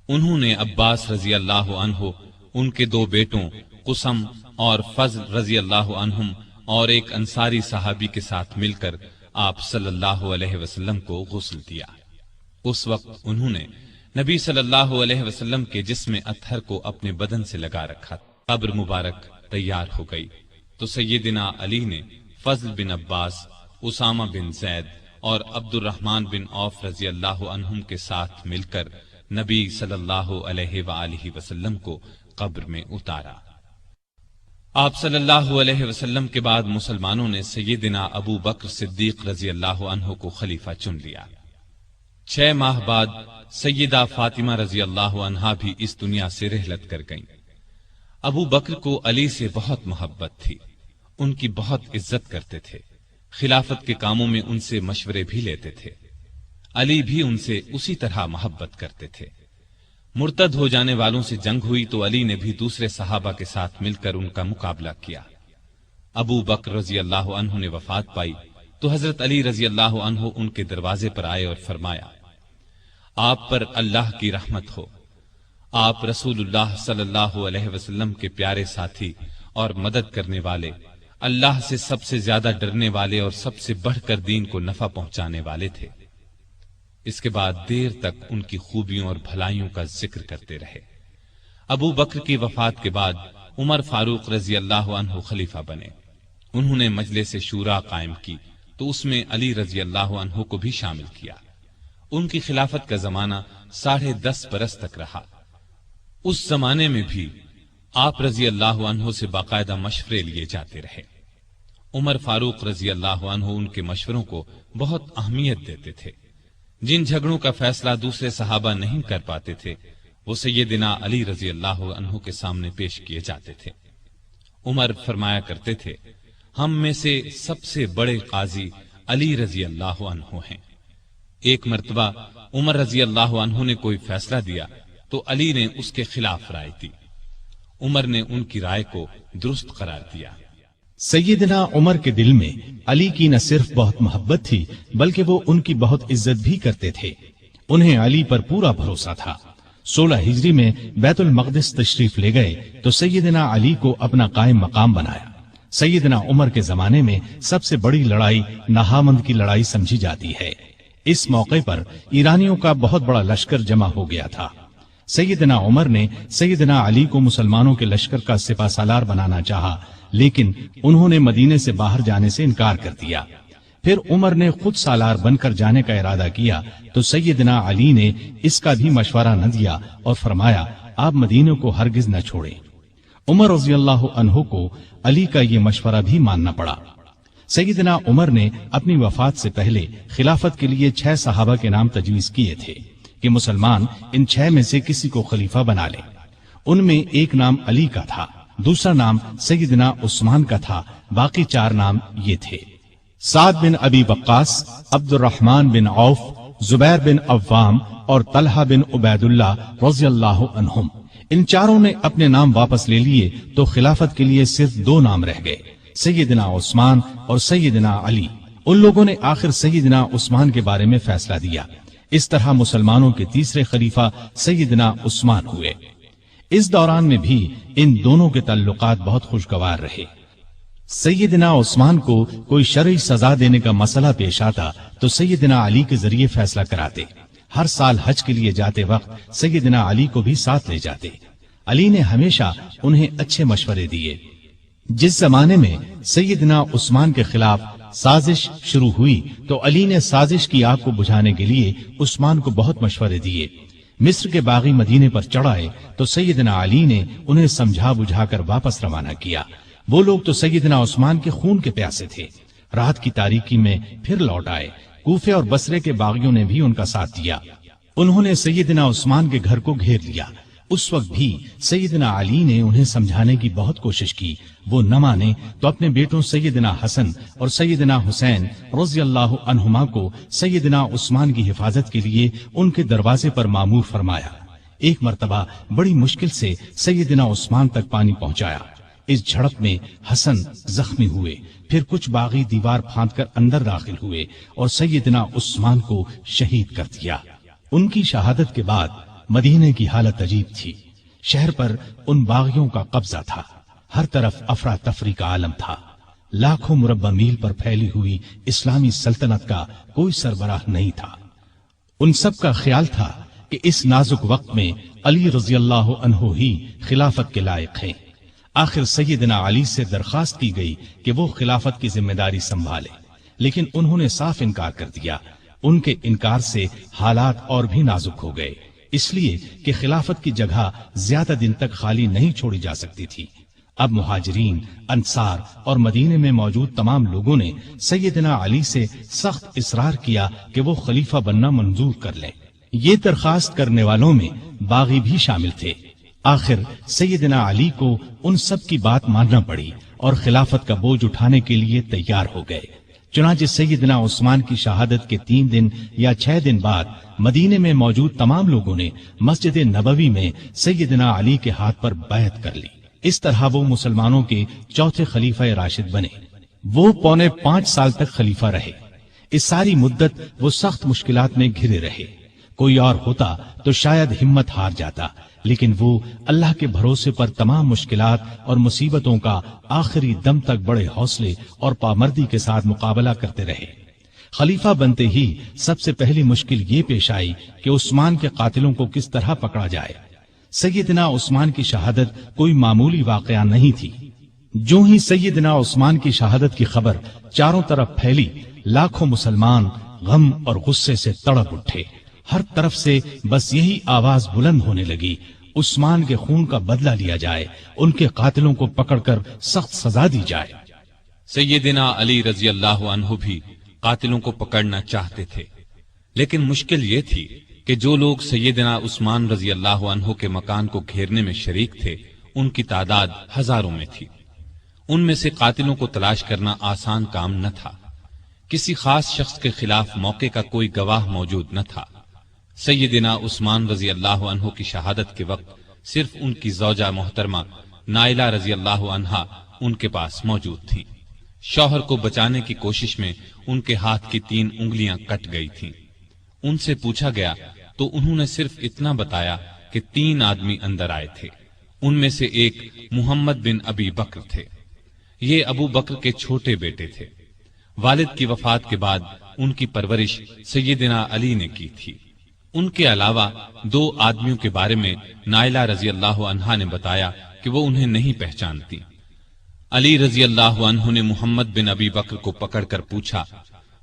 انہوں نے عباس رضی اللہ عنہ، ان کے 2 بیٹوں قسم اور فضل رضی اللہ عنہم اور ایک انصاری صحابی کے ساتھ مل کر آپ صلی اللہ علیہ وسلم کو غسل دیا۔ اس وقت انہوں نے نبی صلی اللہ علیہ وسلم کے جسم اطہر کو اپنے بدن سے لگا رکھا۔ قبر مبارک تیار ہو گئی تو سیدنا علی نے فضل بن عباس، اسامہ بن زید اور عبد الرحمن بن عوف رضی اللہ عنہم کے ساتھ مل کر نبی صلی اللہ علیہ وآلہ وسلم کو قبر میں اتارا۔ آپ صلی اللہ علیہ وسلم کے بعد مسلمانوں نے سیدنا ابو بکر صدیق رضی اللہ عنہ کو خلیفہ چن لیا۔ 6 ماہ بعد سیدہ فاطمہ رضی اللہ عنہا بھی اس دنیا سے رحلت کر گئیں۔ ابو بکر کو علی سے بہت محبت تھی، ان کی بہت عزت کرتے تھے، خلافت کے کاموں میں ان سے مشورے بھی لیتے تھے۔ علی بھی ان سے اسی طرح محبت کرتے تھے۔ مرتد ہو جانے والوں سے جنگ ہوئی تو علی نے بھی دوسرے صحابہ کے ساتھ مل کر ان کا مقابلہ کیا۔ ابو بکر رضی اللہ عنہ نے وفات پائی تو حضرت علی رضی اللہ عنہ ان کے دروازے پر آئے اور فرمایا، آپ پر اللہ کی رحمت ہو، آپ رسول اللہ صلی اللہ علیہ وسلم کے پیارے ساتھی اور مدد کرنے والے، اللہ سے سب سے زیادہ ڈرنے والے اور سب سے بڑھ کر دین کو نفع پہنچانے والے تھے۔ اس کے بعد دیر تک ان کی خوبیوں اور بھلائیوں کا ذکر کرتے رہے۔ ابو بکر کی وفات کے بعد عمر فاروق رضی اللہ عنہ خلیفہ بنے۔ انہوں نے مجلس شورا قائم کی تو اس میں علی رضی اللہ عنہ کو بھی شامل کیا۔ ان کی خلافت کا زمانہ 10.5 برس تک رہا۔ اس زمانے میں بھی آپ رضی اللہ عنہ سے باقاعدہ مشورے لیے جاتے رہے۔ عمر فاروق رضی اللہ عنہ ان کے مشوروں کو بہت اہمیت دیتے تھے۔ جن جھگڑوں کا فیصلہ دوسرے صحابہ نہیں کر پاتے تھے وہ سیدنا علی رضی اللہ عنہ کے سامنے پیش کیے جاتے تھے۔ عمر فرمایا کرتے تھے، ہم میں سے سب سے بڑے قاضی علی رضی اللہ عنہ ہیں۔ ایک مرتبہ عمر رضی اللہ عنہ نے کوئی فیصلہ دیا تو علی نے اس کے خلاف رائے دی۔ عمر نے ان کی رائے کو درست قرار دیا۔ سیدنا عمر کے دل میں علی کی نہ صرف بہت محبت تھی بلکہ وہ ان کی بہت عزت بھی کرتے تھے۔ انہیں علی پر پورا بھروسہ تھا۔ 16 ہجری میں بیت المقدس تشریف لے گئے تو سیدنا علی کو اپنا قائم مقام بنایا۔ سیدنا عمر کے زمانے میں سب سے بڑی لڑائی نہامند کی لڑائی سمجھی جاتی ہے۔ اس موقع پر ایرانیوں کا بہت بڑا لشکر جمع ہو گیا تھا۔ سیدنا عمر نے سیدنا علی کو مسلمانوں کے لشکر کا سپہ سالار بنانا چاہا لیکن انہوں نے مدینے سے باہر جانے سے انکار کر دیا۔ پھر عمر نے خود سالار بن کر جانے کا ارادہ کیا تو سیدنا علی نے اس کا بھی مشورہ نہ دیا اور فرمایا، آپ مدینے کو ہرگز نہ چھوڑیں۔ عمر رضی اللہ عنہ کو علی کا یہ مشورہ بھی ماننا پڑا۔ سیدنا عمر نے اپنی وفات سے پہلے خلافت کے لیے 6 صحابہ کے نام تجویز کیے تھے کہ مسلمان ان 6 میں سے کسی کو خلیفہ بنا لے۔ ان میں ایک نام علی کا تھا، دوسرا نام سیدنا عثمان کا تھا، باقی 4 نام یہ تھے: سعد بن ابی وقاص، عبد الرحمن بن عوف، زبیر بن عوام اور طلحہ بن عبید اللہ رضی اللہ عنہم۔ ان چاروں نے اپنے نام واپس لے لیے تو خلافت کے لیے صرف 2 نام رہ گئے، سیدنا عثمان اور سیدنا علی۔ ان لوگوں نے آخر سیدنا عثمان کے بارے میں فیصلہ دیا۔ اس طرح مسلمانوں کے تیسرے خلیفہ سیدنا عثمان ہوئے۔ اس دوران میں بھی ان دونوں کے تعلقات بہت خوشگوار رہے۔ سیدنا عثمان کو کوئی شرعی سزا دینے کا مسئلہ پیش آتا تو سیدنا علی کے ذریعے فیصلہ کراتے۔ ہر سال حج کے لیے جاتے وقت سیدنا علی کو بھی ساتھ لے جاتے۔ علی نے ہمیشہ انہیں اچھے مشورے دیے۔ جس زمانے میں سیدنا عثمان کے خلاف سازش شروع ہوئی تو علی نے سازش کی آگ کو بجھانے کے لیے عثمان کو بہت مشورے دیے۔ مصر کے باغی مدینے پر چڑھائے تو سیدنا علی نے انہیں سمجھا بجھا کر واپس روانہ کیا۔ وہ لوگ تو سیدنا عثمان کے خون کے پیاسے تھے۔ رات کی تاریکی میں پھر لوٹ آئے۔ کوفے اور بصرے کے باغیوں نے بھی ان کا ساتھ دیا۔ انہوں نے سیدنا عثمان کے گھر کو گھیر لیا۔ اس وقت بھی سیدنا علی نے انہیں سمجھانے کی بہت کوشش کی۔ وہ نہ مانے تو اپنے بیٹوں سیدنا حسن اور سیدنا حسین رضی اللہ عنہما کو سیدنا عثمان کی حفاظت کے لیے ان کے دروازے پر مامور فرمایا۔ ایک مرتبہ بڑی مشکل سے سیدنا عثمان تک پانی پہنچایا۔ اس جھڑپ میں حسن زخمی ہوئے۔ پھر کچھ باغی دیوار پھاند کر اندر داخل ہوئے اور سیدنا عثمان کو شہید کر دیا۔ ان کی شہادت کے بعد مدینے کی حالت عجیب تھی۔ شہر پر ان باغیوں کا قبضہ تھا۔ ہر طرف افراتفری کا عالم تھا۔ لاکھوں مربع میل پر پھیلی ہوئی اسلامی سلطنت کا کوئی سربراہ نہیں تھا۔ ان سب کا خیال تھا کہ اس نازک وقت میں علی رضی اللہ عنہ ہی خلافت کے لائق ہیں۔ آخر سیدنا علی سے درخواست کی گئی کہ وہ خلافت کی ذمہ داری سنبھالے، لیکن انہوں نے صاف انکار کر دیا۔ ان کے انکار سے حالات اور بھی نازک ہو گئے، اس لیے کہ خلافت کی جگہ زیادہ دن تک خالی نہیں چھوڑی جا سکتی تھی۔ اب مہاجرین، انصار اور مدینے میں موجود تمام لوگوں نے سیدنا علی سے سخت اصرار کیا کہ وہ خلیفہ بننا منظور کر لیں۔ یہ درخواست کرنے والوں میں باغی بھی شامل تھے۔ آخر سیدنا علی کو ان سب کی بات ماننا پڑی اور خلافت کا بوجھ اٹھانے کے لیے تیار ہو گئے۔ چنانچہ سیدنا عثمان کی شہادت کے 3 دن یا 6 دن بعد مدینے میں موجود تمام لوگوں نے مسجد نبوی میں سیدنا علی کے ہاتھ پر بیعت کر لی۔ اس طرح وہ مسلمانوں کے چوتھے خلیفہ راشد بنے۔ وہ 4.25 سال تک خلیفہ رہے۔ اس ساری مدت وہ سخت مشکلات میں گھرے رہے۔ کوئی اور ہوتا تو شاید ہمت ہار جاتا، لیکن وہ اللہ کے بھروسے پر تمام مشکلات اور مصیبتوں کا آخری دم تک بڑے حوصلے اور پامردی کے ساتھ مقابلہ کرتے رہے۔ خلیفہ بنتے ہی سب سے پہلی مشکل یہ پیش آئی کہ عثمان کے قاتلوں کو کس طرح پکڑا جائے۔ سیدنا عثمان کی شہادت کوئی معمولی واقعہ نہیں تھی۔ جو ہی سیدنا عثمان کی شہادت کی خبر چاروں طرف پھیلی، لاکھوں مسلمان غم اور غصے سے تڑپ اٹھے۔ ہر طرف سے بس یہی آواز بلند ہونے لگی، عثمان کے خون کا بدلہ لیا جائے، ان کے قاتلوں کو پکڑ کر سخت سزا دی جائے۔ سیدنا علی رضی اللہ عنہ بھی قاتلوں کو پکڑنا چاہتے تھے، لیکن مشکل یہ تھی کہ جو لوگ سیدنا عثمان رضی اللہ عنہ کے مکان کو گھیرنے میں شریک تھے، ان کی تعداد ہزاروں میں تھی۔ ان میں سے قاتلوں کو تلاش کرنا آسان کام نہ تھا۔ کسی خاص شخص کے خلاف موقع کا کوئی گواہ موجود نہ تھا۔ سیدنا عثمان رضی اللہ عنہ کی شہادت کے وقت صرف ان کی زوجہ محترمہ نائلہ رضی اللہ عنہا ان کے پاس موجود تھی۔ شوہر کو بچانے کی کوشش میں ان کے ہاتھ کی 3 انگلیاں کٹ گئی تھیں۔ ان سے پوچھا گیا تو انہوں نے صرف اتنا بتایا کہ 3 آدمی اندر آئے تھے۔ ان میں سے ایک محمد بن ابی بکر تھے۔ یہ ابو بکر کے چھوٹے بیٹے تھے۔ والد کی وفات کے بعد ان کی پرورش سیدنا علی نے کی تھی۔ ان کے علاوہ 2 آدمیوں کے بارے میں نائلہ رضی اللہ عنہا نے بتایا کہ وہ انہیں نہیں پہچانتی۔ علی رضی اللہ عنہ نے محمد بن ابی بکر کو پکڑ کر پوچھا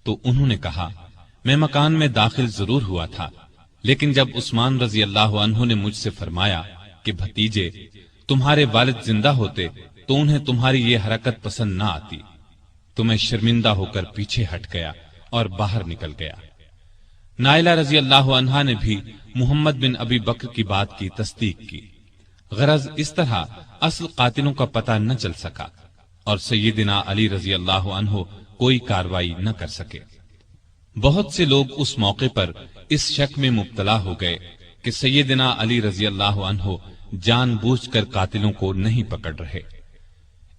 تو انہوں نے کہا، میں مکان میں داخل ضرور ہوا تھا، لیکن جب عثمان رضی اللہ عنہ نے مجھ سے فرمایا کہ بھتیجے تمہارے والد زندہ ہوتے تو انہیں تمہاری یہ حرکت پسند نہ آتی، تو میں شرمندہ ہو کر پیچھے ہٹ گیا اور باہر نکل گیا۔ نائلہ رضی اللہ عنہا نے بھی محمد بن ابی بکر کی بات کی تصدیق کی۔ غرض اس طرح اصل قاتلوں کا پتہ نہ چل سکا اور سیدنا علی رضی اللہ عنہ کوئی کاروائی نہ کر سکے۔ بہت سے لوگ اس موقع پر اس شک میں مبتلا ہو گئے کہ سیدنا علی رضی اللہ عنہ جان بوجھ کر قاتلوں کو نہیں پکڑ رہے۔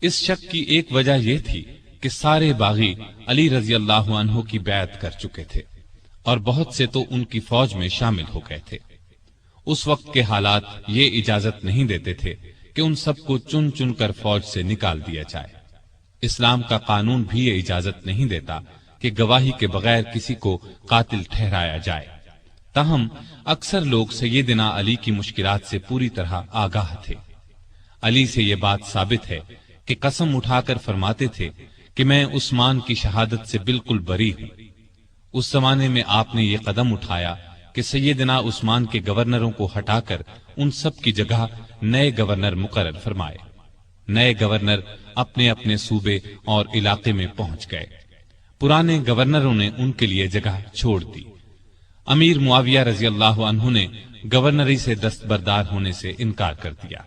اس شک کی ایک وجہ یہ تھی کہ سارے باغی علی رضی اللہ عنہ کی بیعت کر چکے تھے اور بہت سے تو ان کی فوج میں شامل ہو گئے تھے۔ اس وقت کے حالات یہ اجازت نہیں دیتے تھے کہ ان سب کو چن چن کر فوج سے نکال دیا جائے۔ اسلام کا قانون بھی یہ اجازت نہیں دیتا کہ گواہی کے بغیر کسی کو قاتل ٹھہرایا جائے۔ تاہم اکثر لوگ سیدنا علی کی مشکلات سے پوری طرح آگاہ تھے۔ علی سے یہ بات ثابت ہے کہ قسم اٹھا کر فرماتے تھے کہ میں عثمان کی شہادت سے بالکل بری ہوں۔ اس زمانے میں آپ نے یہ قدم اٹھایا کہ سیدنا عثمان کے گورنروں کو ہٹا کر ان سب کی جگہ نئے گورنر مقرر فرمائے۔ نئے گورنر اپنے اپنے صوبے اور علاقے میں پہنچ گئے۔ پرانے گورنروں نے ان کے لیے جگہ چھوڑ دی۔ امیر معاویہ رضی اللہ عنہ نے گورنری سے دستبردار ہونے سے انکار کر دیا۔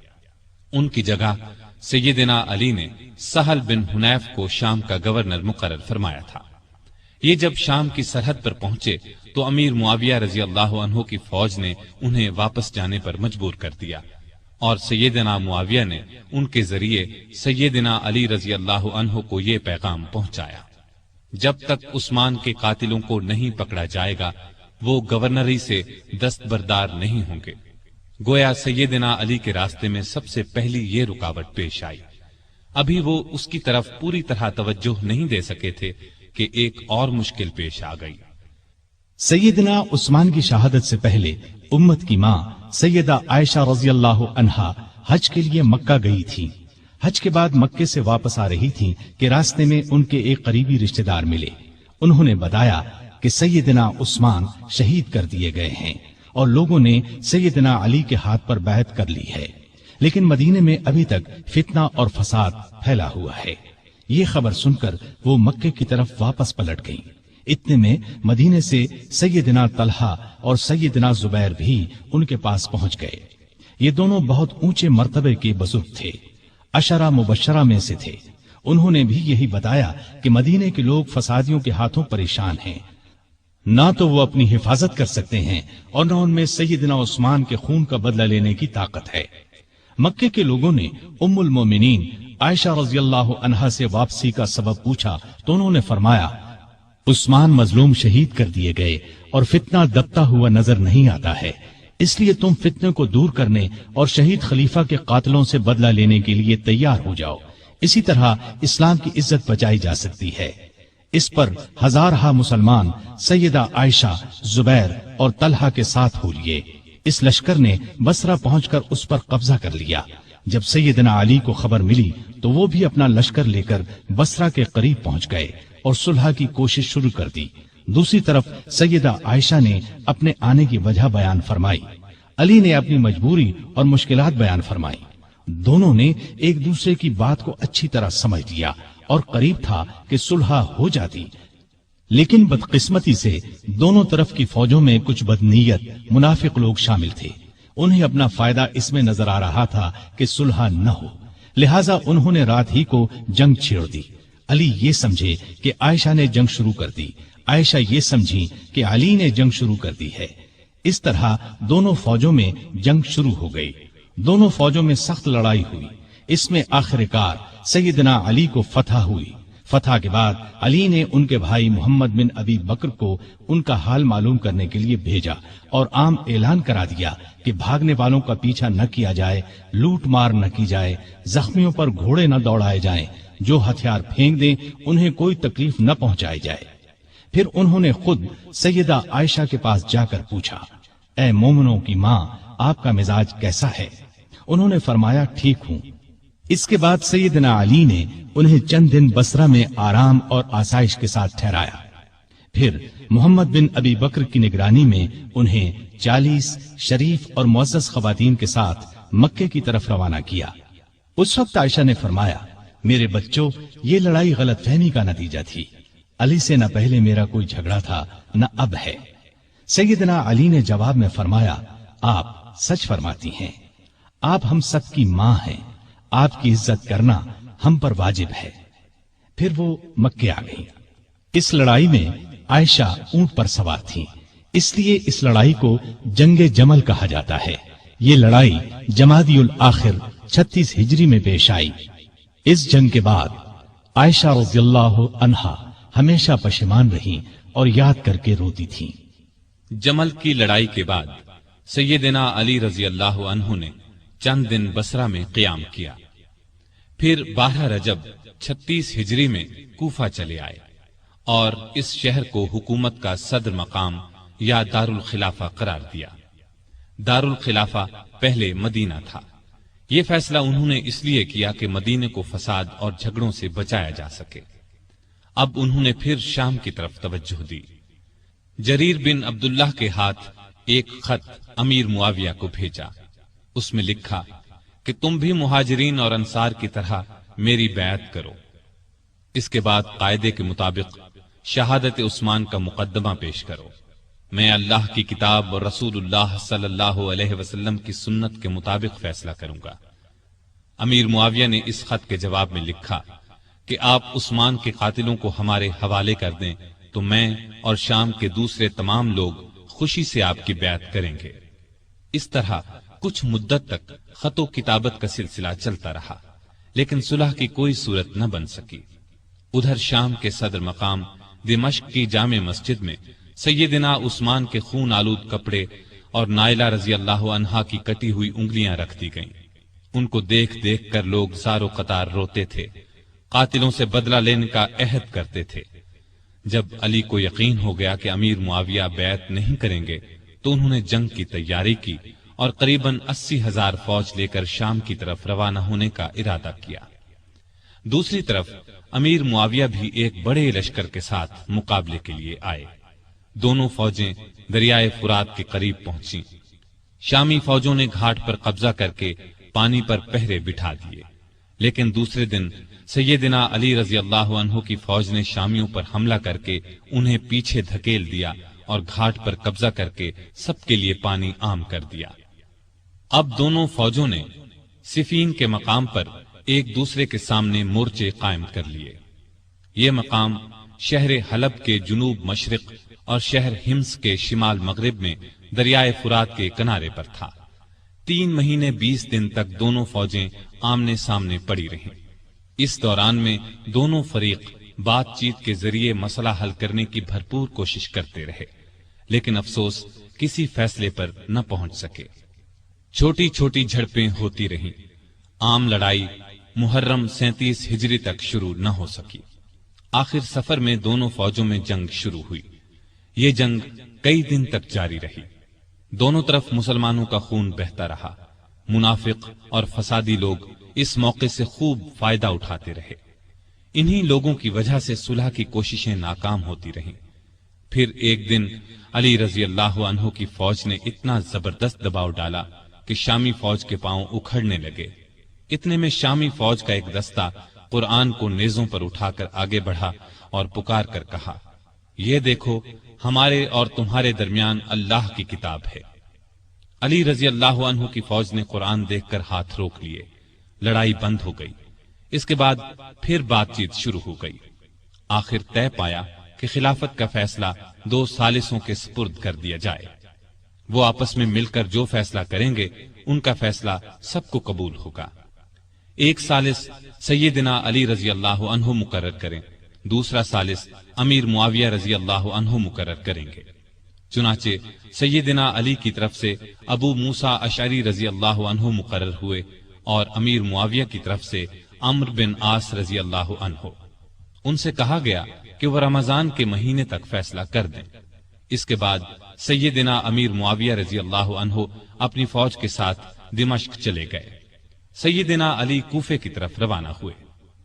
ان کی جگہ سیدنا علی نے سہل بن حنیف کو شام کا گورنر مقرر فرمایا تھا۔ یہ جب شام کی سرحد پر پہنچے تو امیر معاویہ رضی اللہ عنہ کی فوج نے انہیں واپس جانے پر مجبور کر دیا، اور سیدنا معاویہ نے ان کے ذریعے سیدنا علی رضی اللہ عنہ کو یہ پیغام پہنچایا: جب تک عثمان کے قاتلوں کو نہیں پکڑا جائے گا وہ گورنری سے دستبردار نہیں ہوں گے۔ گویا سیدنا علی کے راستے میں سب سے پہلی یہ رکاوٹ پیش آئی۔ ابھی وہ اس کی طرف پوری طرح توجہ نہیں دے سکے تھے کہ ایک اور مشکل پیش آ گئی۔ سیدنا عثمان کی شہادت سے پہلے امت کی ماں سیدہ عائشہ رضی اللہ عنہا حج کے لیے مکہ گئی تھی۔ حج کے بعد مکے سے واپس آ رہی تھی کہ راستے میں ان کے ایک قریبی رشتہ دار ملے۔ انہوں نے بتایا کہ سیدنا عثمان شہید کر دیے گئے ہیں اور لوگوں نے سیدنا علی کے ہاتھ پر بیعت کر لی ہے، لیکن مدینے میں ابھی تک فتنہ اور فساد پھیلا ہوا ہے۔ یہ خبر سن کر وہ مکے کی طرف واپس پلٹ گئیں۔ اتنے میں مدینے سے سیدنا طلحہ اور سیدنا زبیر بھی ان کے پاس پہنچ گئے۔ یہ دونوں بہت اونچے مرتبے کے بزرگ تھے، عشرہ مبشرہ میں سے تھے۔ انہوں نے بھی یہی بتایا کہ مدینے کے لوگ فسادیوں کے ہاتھوں پریشان ہیں، نہ تو وہ اپنی حفاظت کر سکتے ہیں اور نہ ان میں سیدنا عثمان کے خون کا بدلہ لینے کی طاقت ہے۔ مکے کے لوگوں نے ام المومنین عائشہ رضی اللہ عنہا سے واپسی کا سبب پوچھا تو انہوں نے فرمایا: عثمان مظلوم شہید کر دیے گئے اور فتنہ دبتا ہوا نظر نہیں آتا ہے، اس لیے تم فتنے کو دور کرنے اور شہید خلیفہ کے قاتلوں سے بدلہ لینے کے لیے تیار ہو جاؤ۔ اسی طرح اسلام کی عزت بچائی جا سکتی ہے۔ اس پر ہزارہا مسلمان سیدہ عائشہ، زبیر اور طلحہ کے ساتھ ہو لیے۔ اس لشکر نے بصرہ پہنچ کر اس پر قبضہ کر لیا۔ جب سیدنا علی کو خبر ملی تو وہ بھی اپنا لشکر لے کر بصرہ کے قریب پہنچ گئے اور صلح کی کوشش شروع کر دی۔ دوسری طرف سیدہ عائشہ نے اپنے آنے کی وجہ بیان فرمائی، علی نے اپنی مجبوری اور مشکلات بیان فرمائی۔ دونوں نے ایک دوسرے کی بات کو اچھی طرح سمجھ لیا اور قریب تھا کہ صلح ہو جاتی، لیکن بدقسمتی سے دونوں طرف کی فوجوں میں کچھ بدنیت منافق لوگ شامل تھے۔ انہیں اپنا فائدہ اس میں نظر آ رہا تھا کہ صلح نہ ہو، لہٰذا انہوں نے رات ہی کو جنگ چھیڑ دی۔ علی یہ سمجھے کہ عائشہ نے جنگ شروع کر دی، عائشہ یہ سمجھی کہ علی نے جنگ شروع کر دی ہے۔ اس طرح دونوں فوجوں میں جنگ شروع ہو گئی۔ دونوں فوجوں میں سخت لڑائی ہوئی۔ اس میں آخر کار سیدنا علی کو فتح ہوئی۔ فتح کے بعد علی نے ان کے بھائی محمد بن ابی بکر کو ان کا حال معلوم کرنے کے لیے بھیجا اور عام اعلان کرا دیا کہ بھاگنے والوں کا پیچھا نہ کیا جائے، لوٹ مار نہ کی جائے، زخمیوں پر گھوڑے نہ دوڑائے جائیں، جو ہتھیار پھینک دیں انہیں کوئی تکلیف نہ پہنچائی جائے۔ پھر انہوں نے خود سیدہ عائشہ کے پاس جا کر پوچھا: اے مومنوں کی ماں، آپ کا مزاج کیسا ہے؟ انہوں نے فرمایا: ٹھیک ہوں۔ اس کے بعد سیدنا علی نے انہیں چند دن بصرہ میں آرام اور آسائش کے ساتھ ٹھہرایا۔ پھر محمد بن ابی بکر کی نگرانی میں انہیں 40 شریف اور معزز خواتین کے ساتھ مکے کی طرف روانہ کیا۔ اس وقت عائشہ نے فرمایا: میرے بچوں، یہ لڑائی غلط فہمی کا نتیجہ تھی۔ علی سے نہ پہلے میرا کوئی جھگڑا تھا نہ اب ہے۔ سیدنا علی نے جواب میں فرمایا: آپ سچ فرماتی ہیں، آپ ہم سب کی ماں ہیں، آپ کی عزت کرنا ہم پر واجب ہے۔ پھر وہ مکے آ گئی۔ اس لڑائی میں عائشہ اونٹ پر سوار تھی، اس لیے اس لڑائی کو جنگ جمل کہا جاتا ہے۔ یہ لڑائی جمادی الاخر 36 ہجری میں پیش آئی۔ اس جنگ کے بعد عائشہ رضی اللہ عنہا ہمیشہ پشیمان رہیں اور یاد کر کے روتی تھیں۔ جمل کی لڑائی کے بعد سیدنا علی رضی اللہ عنہ نے چند دن بصرہ میں قیام کیا، پھر 12 رجب 36 ہجری میں کوفہ چلے آئے اور اس شہر کو حکومت کا صدر مقام یا دارالخلافہ قرار دیا۔ دارالخلافہ پہلے مدینہ تھا۔ یہ فیصلہ انہوں نے اس لیے کیا کہ مدینے کو فساد اور جھگڑوں سے بچایا جا سکے۔ اب انہوں نے پھر شام کی طرف توجہ دی۔ جریر بن عبداللہ کے ہاتھ ایک خط امیر معاویہ کو بھیجا۔ اس میں لکھا کہ تم بھی مہاجرین اور انصار کی طرح میری بیعت کرو۔ اس کے بعد قاعدے کے مطابق شہادت عثمان کا مقدمہ پیش کرو۔ میں اللہ کی کتاب اور رسول اللہ صلی اللہ علیہ وسلم کی سنت کے مطابق فیصلہ کروں گا۔ امیر معاویہ نے اس خط کے جواب میں لکھا کہ آپ عثمان کے قاتلوں کو ہمارے حوالے کر دیں تو میں اور شام کے دوسرے تمام لوگ خوشی سے آپ کی بیعت کریں گے۔ اس طرح کچھ مدت تک خط و کتابت کا سلسلہ چلتا رہا، لیکن صلح کی کوئی صورت نہ بن سکی۔ ادھر شام کے صدر مقام دمشق کی جامع مسجد میں سیدنا عثمان کے خون آلود کپڑے اور نائلہ رضی اللہ عنہا کی کٹی ہوئی انگلیاں رکھ دی گئیں۔ ان کو دیکھ دیکھ کر لوگ زار و قطار روتے تھے، قاتلوں سے بدلہ لینے کا عہد کرتے تھے۔ جب علی کو یقین ہو گیا کہ امیر معاویہ بیعت نہیں کریں گے تو انہوں نے جنگ کی تیاری کی اور قریباً 80,000 فوج لے کر شام کی طرف روانہ ہونے کا ارادہ کیا۔ دوسری طرف امیر معاویہ بھی ایک بڑے لشکر کے ساتھ مقابلے کے لیے آئے۔ دونوں فوجیں دریائے فرات کے قریب پہنچیں۔ شامی فوجوں نے گھاٹ پر قبضہ کر کے پانی پر پہرے بٹھا دیے، لیکن دوسرے دن سیدنا علی رضی اللہ عنہ کی فوج نے شامیوں پر حملہ کر کے انہیں پیچھے دھکیل دیا اور گھاٹ پر قبضہ کر کے سب کے لیے پانی عام کر دیا۔ اب دونوں فوجوں نے صفین کے مقام پر ایک دوسرے کے سامنے مورچے قائم کر لیے۔ یہ مقام شہر حلب کے جنوب مشرق اور شہر ہمس کے شمال مغرب میں دریائے فرات کے کنارے پر تھا۔ 3 مہینے 20 دن تک دونوں فوجیں آمنے سامنے پڑی رہیں۔ اس دوران میں دونوں فریق بات چیت کے ذریعے مسئلہ حل کرنے کی بھرپور کوشش کرتے رہے، لیکن افسوس کسی فیصلے پر نہ پہنچ سکے۔ چھوٹی چھوٹی جھڑپیں ہوتی رہیں۔ عام لڑائی محرم 37 ہجری تک شروع نہ ہو سکی۔ آخر سفر میں دونوں فوجوں میں جنگ شروع ہوئی۔ یہ جنگ کئی دن تک جاری رہی۔ دونوں طرف مسلمانوں کا خون بہتا رہا۔ منافق اور فسادی لوگ اس موقع سے خوب فائدہ اٹھاتے رہے۔ انہی لوگوں کی وجہ سے صلح کی کوششیں ناکام ہوتی رہیں۔ پھر ایک دن علی رضی اللہ عنہ کی فوج نے اتنا زبردست دباؤ ڈالا کہ شامی فوج کے پاؤں اکھڑنے لگے۔ اتنے میں شامی فوج کا ایک دستہ قرآن کو نیزوں پر اٹھا کر آگے بڑھا اور پکار کر کہا، یہ دیکھو ہمارے اور تمہارے درمیان اللہ کی کتاب ہے۔ علی رضی اللہ عنہ کی فوج نے قرآن دیکھ کر ہاتھ روک لیے۔ لڑائی بند ہو گئی۔ اس کے بعد پھر بات چیت شروع ہو گئی۔ آخر طے پایا کہ خلافت کا فیصلہ 2 ثالثوں کے سپرد کر دیا جائے۔ وہ آپس میں مل کر جو فیصلہ کریں گے ان کا فیصلہ سب کو قبول ہوگا۔ ایک ثالث سیدنا علی رضی اللہ عنہ مقرر کریں، دوسرا ثالث امیر معاویہ رضی اللہ عنہ مقرر کریں گے۔ چنانچہ سیدنا علی کی طرف سے ابو موسیٰ اشعری رضی اللہ عنہ مقرر ہوئے اور امیر معاویہ کی طرف سے عمرو بن عاص رضی اللہ عنہ۔ ان سے کہا گیا کہ وہ رمضان کے مہینے تک فیصلہ کر دیں۔ اس کے بعد سیدنا امیر معاویہ رضی اللہ عنہ اپنی فوج کے ساتھ دمشق چلے گئے۔ سیدنا علی کوفے کی طرف روانہ ہوئے۔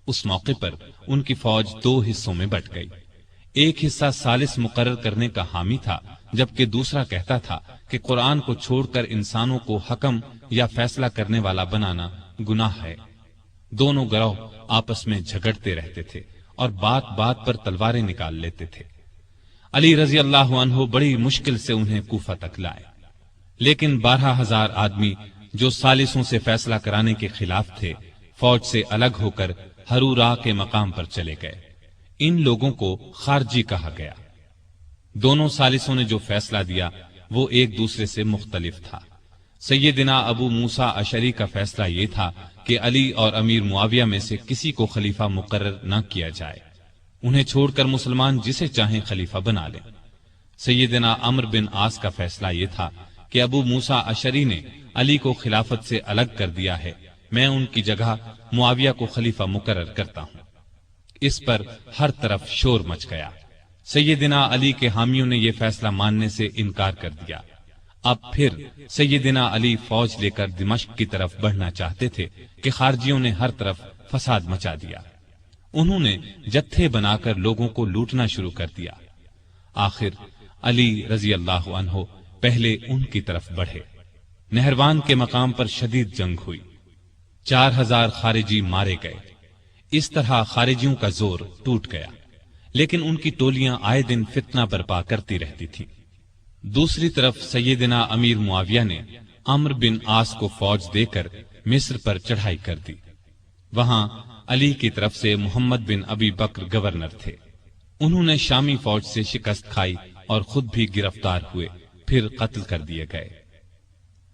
اس موقع پر ان کی فوج 2 حصوں میں بٹ گئی۔ ایک حصہ ثالث مقرر کرنے کا حامی تھا، جبکہ دوسرا کہتا تھا کہ قرآن کو چھوڑ کر انسانوں کو حکم یا فیصلہ کرنے والا بنانا گناہ ہے۔ دونوں گروہ آپس میں جھگڑتے رہتے تھے اور بات بات پر تلواریں نکال لیتے تھے۔ علی رضی اللہ عنہ بڑی مشکل سے انہیں کوفہ تک لائے، لیکن 12,000 آدمی جو ثالثوں سے فیصلہ کرانے کے خلاف تھے فوج سے الگ ہو کر ہرورا کے مقام پر چلے گئے۔ ان لوگوں کو خارجی کہا گیا۔ دونوں ثالثوں نے جو فیصلہ دیا وہ ایک دوسرے سے مختلف تھا۔ سیدنا ابو موسیٰ اشعری کا فیصلہ یہ تھا کہ علی اور امیر معاویہ میں سے کسی کو خلیفہ مقرر نہ کیا جائے، انہیں چھوڑ کر مسلمان جسے چاہیں خلیفہ بنا لیں۔ سیدنا عمرو بن عاص کا فیصلہ یہ تھا کہ ابو موسیٰ اشعری نے علی کو خلافت سے الگ کر دیا ہے، میں ان کی جگہ معاویہ کو خلیفہ مقرر کرتا ہوں۔ اس پر ہر طرف شور مچ گیا۔ سیدنا علی کے حامیوں نے یہ فیصلہ ماننے سے انکار کر دیا۔ اب پھر سیدنا علی فوج لے کر دمشق کی طرف بڑھنا چاہتے تھے کہ خارجیوں نے ہر طرف فساد مچا دیا۔ انہوں نے جتھے بنا کر لوگوں کو لوٹنا شروع کر دیا۔ آخر علی رضی اللہ عنہ پہلے ان کی طرف بڑھے۔ نہروان کے مقام پر شدید جنگ ہوئی، 4000 خارجی مارے گئے۔ اس طرح خارجیوں کا زور ٹوٹ گیا، لیکن ان کی ٹولیاں آئے دن فتنہ برپا کرتی رہتی تھی۔ دوسری طرف سیدنا امیر معاویہ نے عمرو بن عاص کو فوج دے کر مصر پر چڑھائی کر دی۔ وہاں علی کی طرف سے محمد بن ابی بکر گورنر تھے۔ انہوں نے شامی فوج سے شکست کھائی اور خود بھی گرفتار ہوئے، پھر قتل کر دیے گئے۔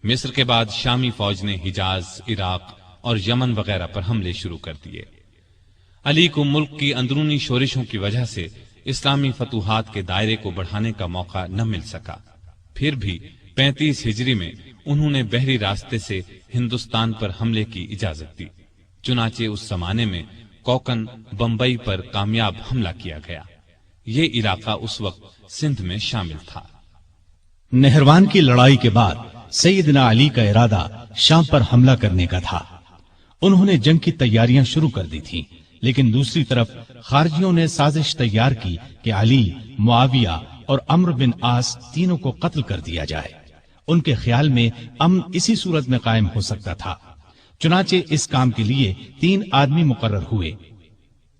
مصر کے بعد شامی فوج نے حجاز، عراق اور یمن وغیرہ پر حملے شروع کر دیے۔ علی کو ملک کی اندرونی شورشوں کی وجہ سے اسلامی فتوحات کے دائرے کو بڑھانے کا موقع نہ مل سکا۔ پھر بھی 35 ہجری میں انہوں نے بحری راستے سے ہندوستان پر حملے کی اجازت دی۔ چنانچہ اس زمانے میں کوکن بمبئی پر کامیاب حملہ کیا گیا۔ یہ علاقہ اس وقت سندھ میں شامل تھا۔ نہروان کی لڑائی کے بعد سیدنا علی کا ارادہ شام پر حملہ کرنے کا تھا۔ انہوں نے جنگ کی تیاریاں شروع کر دی تھیں، لیکن دوسری طرف خارجیوں نے سازش تیار کی کہ علی، معاویہ اور عمرو بن عاص تینوں کو قتل کر دیا جائے۔ ان کے خیال میں امن اسی صورت میں قائم ہو سکتا تھا۔ چنانچہ اس کام کے لیے 3 آدمی مقرر ہوئے۔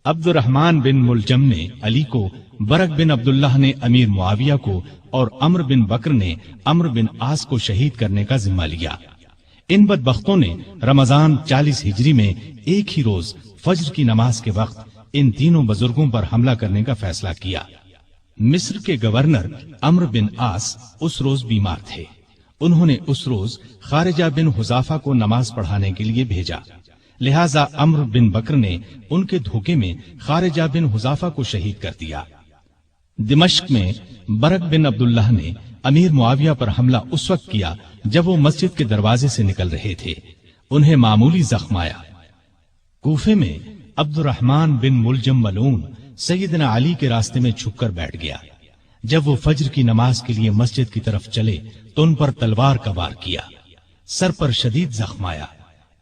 عبد الرحمن بن ملجم نے علی کو، برق بن عبداللہ نے امیر معاویہ کو اور عمرو بن بکر نے عمرو بن عاص کو شہید کرنے کا ذمہ لیا۔ ان بدبختوں نے رمضان 40 ہجری میں ایک ہی روز فجر کی نماز کے وقت ان تینوں بزرگوں پر حملہ کرنے کا فیصلہ کیا۔ مصر کے گورنر عمرو بن عاص اس روز بیمار تھے۔ انہوں نے اس روز خارجہ بن حذافہ کو نماز پڑھانے کے لیے بھیجا، لہذا عمرو بن بکر نے ان کے دھوکے میں خارجہ بن حذافہ کو شہید کر دیا۔ دمشق میں برق بن عبداللہ نے امیر معاویہ پر حملہ اس وقت کیا جب وہ مسجد کے دروازے سے نکل رہے تھے۔ انہیں معمولی زخم آیا۔ کوفے میں عبد الرحمن بن ملجم ملعون سیدنا علی کے راستے میں چھپ کر بیٹھ گیا۔ جب وہ فجر کی نماز کے لیے مسجد کی طرف چلے تو ان پر تلوار کا وار کیا، سر پر شدید زخم آیا۔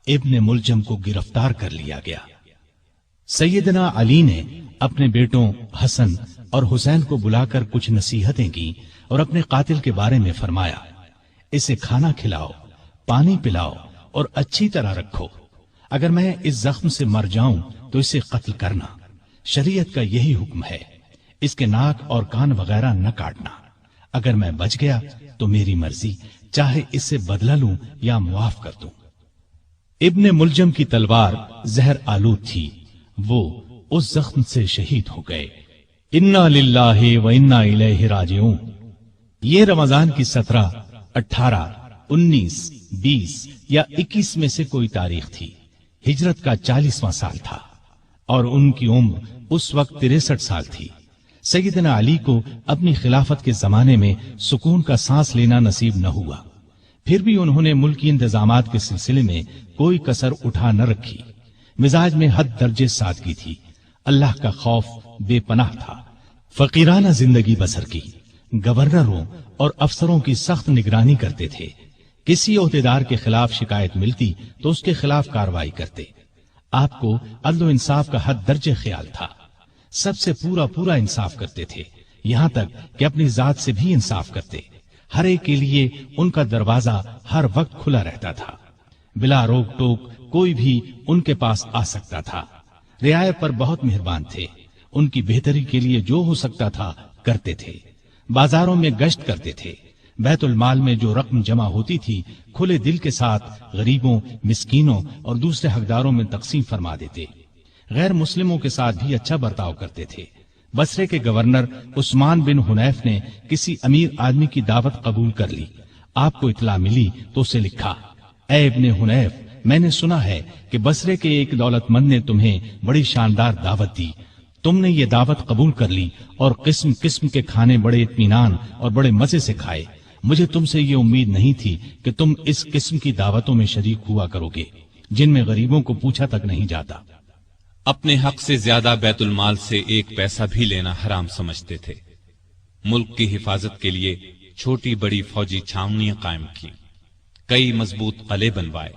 ابن ملجم کو گرفتار کر لیا گیا۔ سیدنا علی نے اپنے بیٹوں حسن اور حسین کو بلا کر کچھ نصیحتیں کی اور اپنے قاتل کے بارے میں فرمایا، اسے کھانا کھلاؤ، پانی پلاؤ اور اچھی طرح رکھو۔ اگر میں اس زخم سے مر جاؤں تو اسے قتل کرنا، شریعت کا یہی حکم ہے۔ اس کے ناک اور کان وغیرہ نہ کاٹنا۔ اگر میں بچ گیا تو میری مرضی، چاہے اس سے بدلہ لوں یا معاف کر دوں۔ ابن ملجم کی تلوار زہر آلود تھی، وہ اس زخم سے شہید ہو گئے۔ انا للہ و انا الیہ راجعون۔ یہ رمضان کی 17، 18، 19، 20 یا 21 میں سے کوئی تاریخ تھی۔ ہجرت کا 40واں سال تھا اور ان کی عمر اس وقت 63 سال تھی۔ سیدنا علی کو اپنی خلافت کے زمانے میں سکون کا سانس لینا نصیب نہ ہوا، پھر بھی انہوں نے ملکی انتظامات کے سلسلے میں کوئی کسر اٹھا نہ رکھی۔ مزاج میں حد درجے سادگی تھی، اللہ کا خوف بے پناہ تھا، فقیرانہ زندگی بسر کی، گورنروں اور افسروں کی سخت نگرانی کرتے تھے۔ کسی عہدیدار کے خلاف شکایت ملتی تو اس کے خلاف کارروائی کرتے۔ آپ کو عدل و انصاف کا حد درجے خیال تھا، سب سے پورا انصاف کرتے تھے، یہاں تک کہ اپنی ذات سے بھی انصاف کرتے۔ ہر ایک کے لیے ان کا دروازہ ہر وقت کھلا رہتا تھا، بلا روک ٹوک کوئی بھی ان کے پاس آ سکتا تھا۔ رعایت پر بہت مہربان تھے، ان کی بہتری کے لیے جو ہو سکتا تھا کرتے تھے۔ بازاروں میں گشت کرتے تھے، بیت المال میں جو رقم جمع ہوتی تھی کھلے دل کے ساتھ غریبوں، مسکینوں اور دوسرے حقداروں میں تقسیم فرما دیتے۔ غیر مسلموں کے ساتھ بھی اچھا برتاؤ کرتے تھے۔ بصرے کے گورنر عثمان بن حنیف نے کسی امیر آدمی کی دعوت قبول کر لی۔ آپ کو اطلاع ملی تو اسے لکھا، اے ابن حنیف، میں نے سنا ہے کہ بصرے کے ایک دولت مند نے تمہیں بڑی شاندار دعوت دی، تم نے یہ دعوت قبول کر لی اور قسم قسم کے کھانے بڑے اطمینان اور بڑے مزے سے کھائے۔ مجھے تم سے یہ امید نہیں تھی کہ تم اس قسم کی دعوتوں میں شریک ہوا کرو گے جن میں غریبوں کو پوچھا تک نہیں جاتا۔ اپنے حق سے زیادہ بیت المال سے ایک پیسہ بھی لینا حرام سمجھتے تھے۔ ملک کی حفاظت کے لیے چھوٹی بڑی فوجی چھاونیاں قائم کی، کئی مضبوط قلعے بنوائے،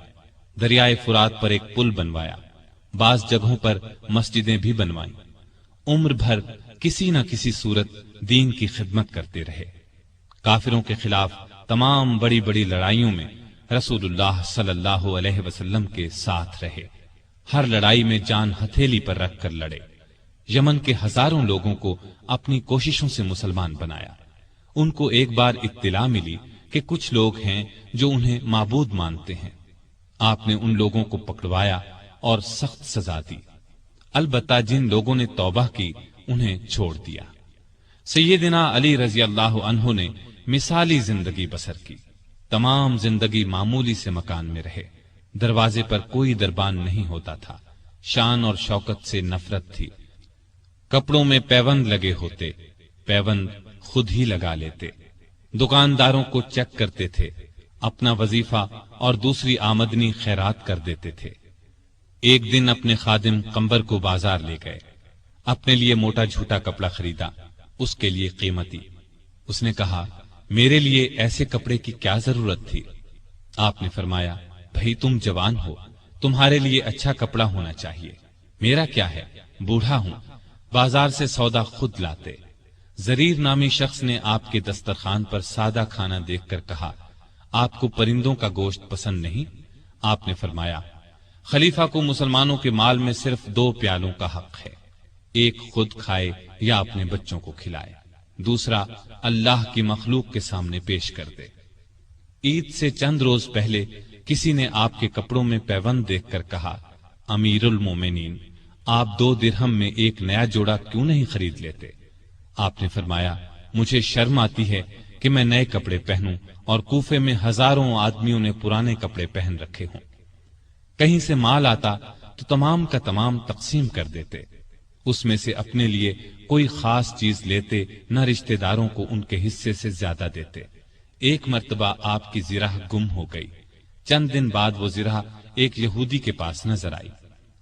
دریائے فرات پر ایک پل بنوایا، بعض جگہوں پر مسجدیں بھی بنوائیں۔ عمر بھر کسی نہ کسی صورت دین کی خدمت کرتے رہے۔ کافروں کے خلاف تمام بڑی بڑی لڑائیوں میں رسول اللہ صلی اللہ علیہ وسلم کے ساتھ رہے، ہر لڑائی میں جان ہتھیلی پر رکھ کر لڑے۔ یمن کے ہزاروں لوگوں کو اپنی کوششوں سے مسلمان بنایا۔ ان کو ایک بار اطلاع ملی کہ کچھ لوگ ہیں جو انہیں معبود مانتے ہیں۔ آپ نے ان لوگوں کو پکڑوایا اور سخت سزا دی، البتہ جن لوگوں نے توبہ کی انہیں چھوڑ دیا۔ سیدنا علی رضی اللہ عنہ نے مثالی زندگی بسر کی، تمام زندگی معمولی سے مکان میں رہے، دروازے پر کوئی دربان نہیں ہوتا تھا، شان اور شوکت سے نفرت تھی، کپڑوں میں پیوند لگے ہوتے، پیوند خود ہی لگا لیتے، دکانداروں کو چیک کرتے تھے، اپنا وظیفہ اور دوسری آمدنی خیرات کر دیتے تھے۔ ایک دن اپنے خادم قمبر کو بازار لے گئے، اپنے لیے موٹا جھوٹا کپڑا خریدا، اس کے لیے قیمتی۔ اس نے کہا، میرے لیے ایسے کپڑے کی کیا ضرورت تھی؟ آپ نے فرمایا، بھئی تم جوان ہو، تمہارے لیے اچھا کپڑا ہونا چاہیے، میرا کیا ہے، بوڑھا ہوں، بازار سے سودا خود لاتے۔ زریر نامی شخص نے آپ کے دسترخوان پر سادہ کھانا دیکھ کر کہا، آپ کو پرندوں کا گوشت پسند نہیں؟ آپ نے فرمایا، خلیفہ کو مسلمانوں کے مال میں صرف 2 پیالوں کا حق ہے، ایک خود کھائے یا اپنے بچوں کو کھلائے، دوسرا اللہ کی مخلوق کے سامنے پیش کر دے۔ عید سے چند روز پہلے کسی نے آپ کے کپڑوں میں پیوند دیکھ کر کہا، امیر المومنین، آپ 2 درہم میں ایک نیا جوڑا کیوں نہیں خرید لیتے؟ آپ نے فرمایا، مجھے شرم آتی ہے کہ میں نئے کپڑے پہنوں اور کوفے میں ہزاروں آدمیوں نے پرانے کپڑے پہن رکھے ہوں۔ کہیں سے مال آتا تو تمام کا تمام تقسیم کر دیتے، اس میں سے اپنے لیے کوئی خاص چیز لیتے، نہ رشتہ داروں کو ان کے حصے سے زیادہ دیتے۔ ایک مرتبہ آپ کی زرہ گم ہو گئی، چند دن بعد وہ زرہ ایک یہودی کے پاس نظر آئی۔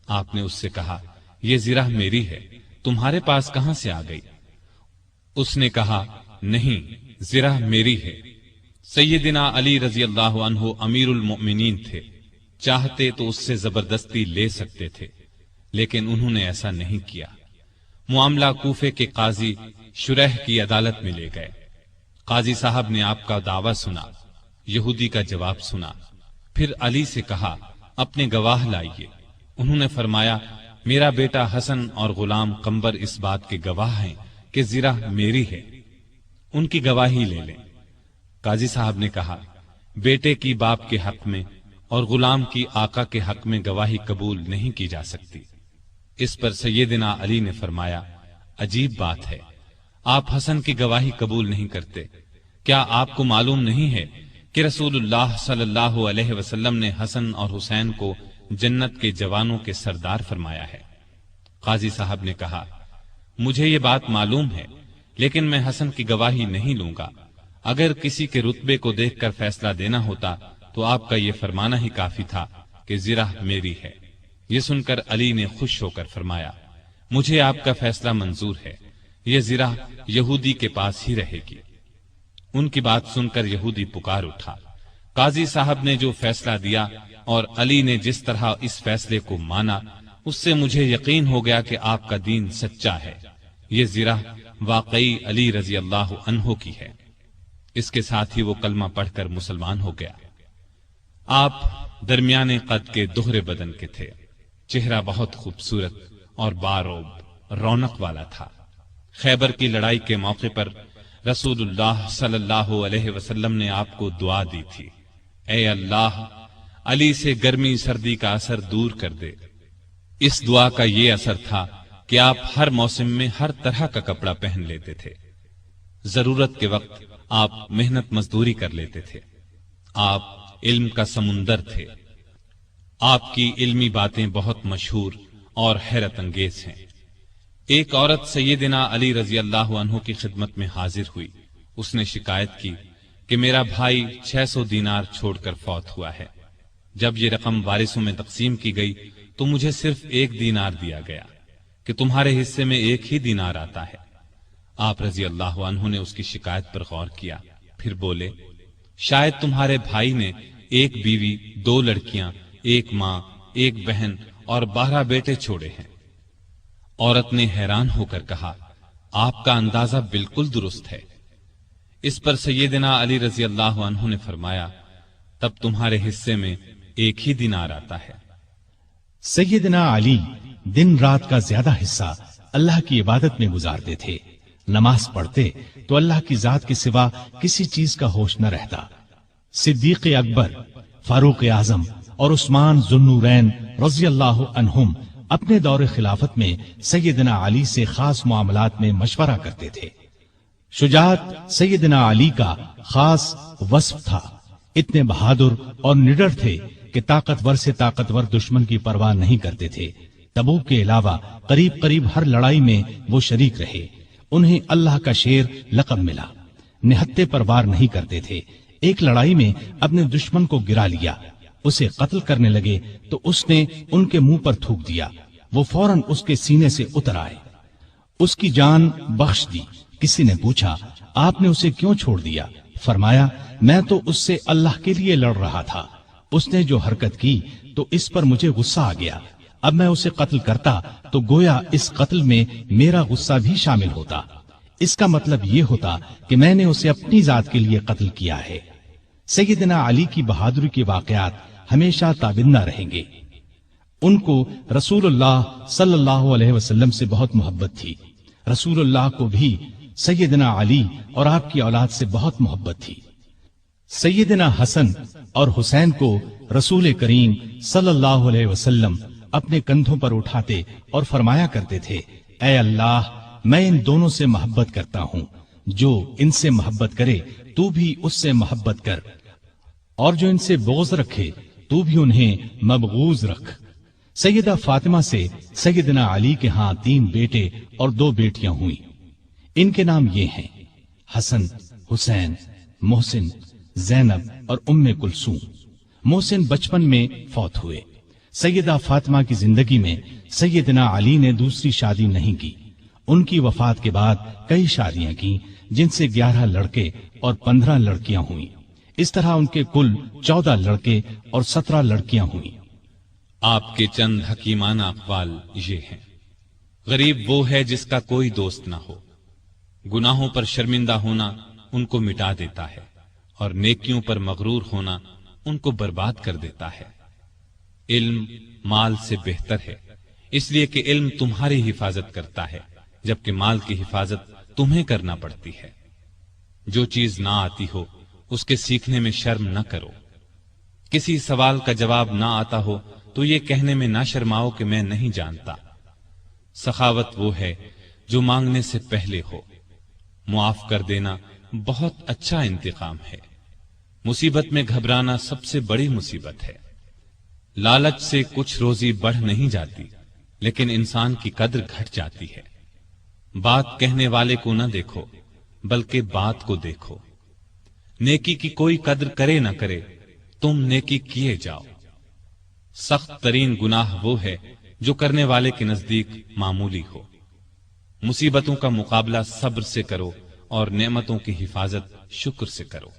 آپ نے اس سے کہا، یہ زرہ میری ہے، تمہارے پاس کہاں سے آ گئی؟ اس نے کہا، نہیں، زرہ میری ہے۔ سیدنا علی رضی اللہ عنہ امیر المؤمنین تھے، چاہتے تو اس سے زبردستی لے سکتے تھے، لیکن انہوں نے ایسا نہیں کیا۔ معاملہ کوفے کے قاضی شریح کی عدالت میں لے گئے۔ قاضی صاحب نے آپ کا دعویٰ سنا، یہودی کا جواب سنا، پھر علی سے کہا، اپنے گواہ لائیے۔ انہوں نے فرمایا، میرا بیٹا حسن اور غلام قمبر اس بات کے گواہ ہیں کہ زرہ میری ہے، ان کی گواہی لے لیں۔ قاضی صاحب نے کہا، بیٹے کی باپ کے حق میں اور غلام کی آقا کے حق میں گواہی قبول نہیں کی جا سکتی۔ اس پر سیدنا علی نے فرمایا، عجیب بات ہے، آپ حسن کی گواہی قبول نہیں کرتے، کیا آپ کو معلوم نہیں ہے کہ رسول اللہ صلی اللہ علیہ وسلم نے حسن اور حسین کو جنت کے جوانوں کے سردار فرمایا ہے؟ قاضی صاحب نے کہا، مجھے یہ بات معلوم ہے، لیکن میں حسن کی گواہی نہیں لوں گا۔ اگر کسی کے رتبے کو دیکھ کر فیصلہ دینا ہوتا تو آپ کا یہ فرمانا ہی کافی تھا کہ زرہ میری ہے۔ یہ سن کر علی نے خوش ہو کر فرمایا، مجھے آپ کا فیصلہ منظور ہے، یہ زرہ یہودی کے پاس ہی رہے گی۔ ان کی بات سن کر یہودی پکار اٹھا۔ قاضی صاحب نے جو فیصلہ دیا اور علی نے جس طرح اس فیصلے کو مانا، اس سے مجھے یقین ہو گیا کہ آپ کا دین سچا ہے، یہ زرہ واقعی علی رضی اللہ عنہ کی ہے۔ اس کے ساتھ ہی وہ کلمہ پڑھ کر مسلمان ہو گیا۔ آپ درمیانے قد کے دہرے بدن کے تھے، چہرہ بہت خوبصورت اور باروب رونق والا تھا۔ خیبر کی لڑائی کے موقع پر رسول اللہ صلی اللہ علیہ وسلم نے آپ کو دعا دی تھی، اے اللہ، علی سے گرمی سردی کا اثر دور کر دے۔ اس دعا کا یہ اثر تھا کہ آپ ہر موسم میں ہر طرح کا کپڑا پہن لیتے تھے، ضرورت کے وقت آپ محنت مزدوری کر لیتے تھے۔ آپ علم کا سمندر تھے، آپ کی علمی باتیں بہت مشہور اور حیرت انگیز ہیں۔ ایک عورت سیدنا علی رضی اللہ عنہ کی خدمت میں حاضر ہوئی۔ اس نے شکایت کی کہ میرا بھائی 600 دینار چھوڑ کر فوت ہوا ہے۔ جب یہ رقم وارثوں میں تقسیم کی گئی تو مجھے صرف 1 دینار دیا گیا کہ تمہارے حصے میں 1 ہی دینار آتا ہے۔ آپ رضی اللہ عنہ نے اس کی شکایت پر غور کیا، پھر بولے شاید تمہارے بھائی نے 1 بیوی، 2 لڑکیاں، 1 ماں، 1 بہن اور 12 بیٹے چھوڑے ہیں۔ عورت نے حیران ہو کر کہا آپ کا اندازہ بالکل درست ہے۔ اس پر سیدنا علی رضی اللہ عنہ نے فرمایا تب تمہارے حصے میں 1 ہی دینار آتا ہے۔ سیدنا علی دن رات کا زیادہ حصہ اللہ کی عبادت میں گزارتے تھے۔ نماز پڑھتے تو اللہ کی ذات کے سوا کسی چیز کا ہوش نہ رہتا۔ صدیق اکبر، فاروق اعظم اور عثمان ذو النورین رضی اللہ عنہم اپنے دور خلافت میں سیدنا علی سے خاص معاملات میں مشورہ کرتے تھے۔ شجاعت سیدنا علی کا خاص وصف تھا۔ اتنے بہادر اور نڈر تھے کہ طاقتور سے طاقتور دشمن کی پرواہ نہیں کرتے تھے۔ تبوک کے علاوہ قریب قریب ہر لڑائی میں وہ شریک رہے۔ انہیں اللہ کا شیر لقب ملا۔ نہتے پر وار نہیں کرتے تھے۔ ایک لڑائی میں اپنے دشمن کو گرا لیا، اسے قتل کرنے لگے تو اس نے ان کے منہ پر تھوک دیا، وہ فوراً اس کے سینے سے اتر آئے، اس کی جان بخش دی۔ کسی نے پوچھا آپ نے اسے کیوں چھوڑ دیا؟ فرمایا میں تو اس سے اللہ کے لیے لڑ رہا تھا، اس نے جو حرکت کی تو اس پر مجھے غصہ آ گیا، اب میں اسے قتل کرتا تو گویا اس قتل میں میرا غصہ بھی شامل ہوتا، اس کا مطلب یہ ہوتا کہ میں نے اسے اپنی ذات کے لیے قتل کیا ہے۔ سیدنا علی کی بہادری کے واقعات ہمیشہ تابندہ رہیں گے۔ ان کو رسول اللہ صلی اللہ علیہ وسلم سے بہت محبت تھی۔ رسول اللہ کو بھی سیدنا علی اور آپ کی اولاد سے بہت محبت تھی۔ سیدنا حسن اور حسین کو رسول کریم صلی اللہ علیہ وسلم اپنے کندھوں پر اٹھاتے اور فرمایا کرتے تھے اے اللہ میں ان دونوں سے محبت کرتا ہوں، جو ان سے محبت کرے تو بھی اس سے محبت کر، اور جو ان سے بغض رکھے تو بھی انہیں مبغوض رکھ۔ سیدہ فاطمہ سے سیدنا علی کے ہاں 3 بیٹے اور 2 بیٹیاں ہوئیں۔ ان کے نام یہ ہیں حسن، حسین، محسن، زینب اور ام کلثوم۔ محسن بچپن میں فوت ہوئے۔ سیدہ فاطمہ کی زندگی میں سیدنا علی نے دوسری شادی نہیں کی۔ ان کی وفات کے بعد کئی شادیاں کی، جن سے 11 لڑکے اور 15 لڑکیاں ہوئیں۔ اس طرح ان کے کل 14 لڑکے اور 17 لڑکیاں ہوئیں۔ آپ کے چند حکیمانہ اقوال یہ ہیں: غریب وہ ہے جس کا کوئی دوست نہ ہو، گناہوں پر شرمندہ ہونا ان کو مٹا دیتا ہے، اور نیکیوں پر مغرور ہونا ان کو برباد کر دیتا ہے۔ علم مال سے بہتر ہے، اس لیے کہ علم تمہاری حفاظت کرتا ہے، جبکہ مال کی حفاظت تمہیں کرنا پڑتی ہے۔ جو چیز نہ آتی ہو اس کے سیکھنے میں شرم نہ کرو۔ کسی سوال کا جواب نہ آتا ہو تو یہ کہنے میں نہ شرماؤ کہ میں نہیں جانتا۔ سخاوت وہ ہے جو مانگنے سے پہلے ہو۔ معاف کر دینا بہت اچھا انتقام ہے۔ مصیبت میں گھبرانا سب سے بڑی مصیبت ہے۔ لالچ سے کچھ روزی بڑھ نہیں جاتی، لیکن انسان کی قدر گھٹ جاتی ہے۔ بات کہنے والے کو نہ دیکھو بلکہ بات کو دیکھو۔ نیکی کی کوئی قدر کرے نہ کرے، تم نیکی کیے جاؤ۔ سخت ترین گناہ وہ ہے جو کرنے والے کے نزدیک معمولی ہو۔ مصیبتوں کا مقابلہ صبر سے کرو اور نعمتوں کی حفاظت شکر سے کرو۔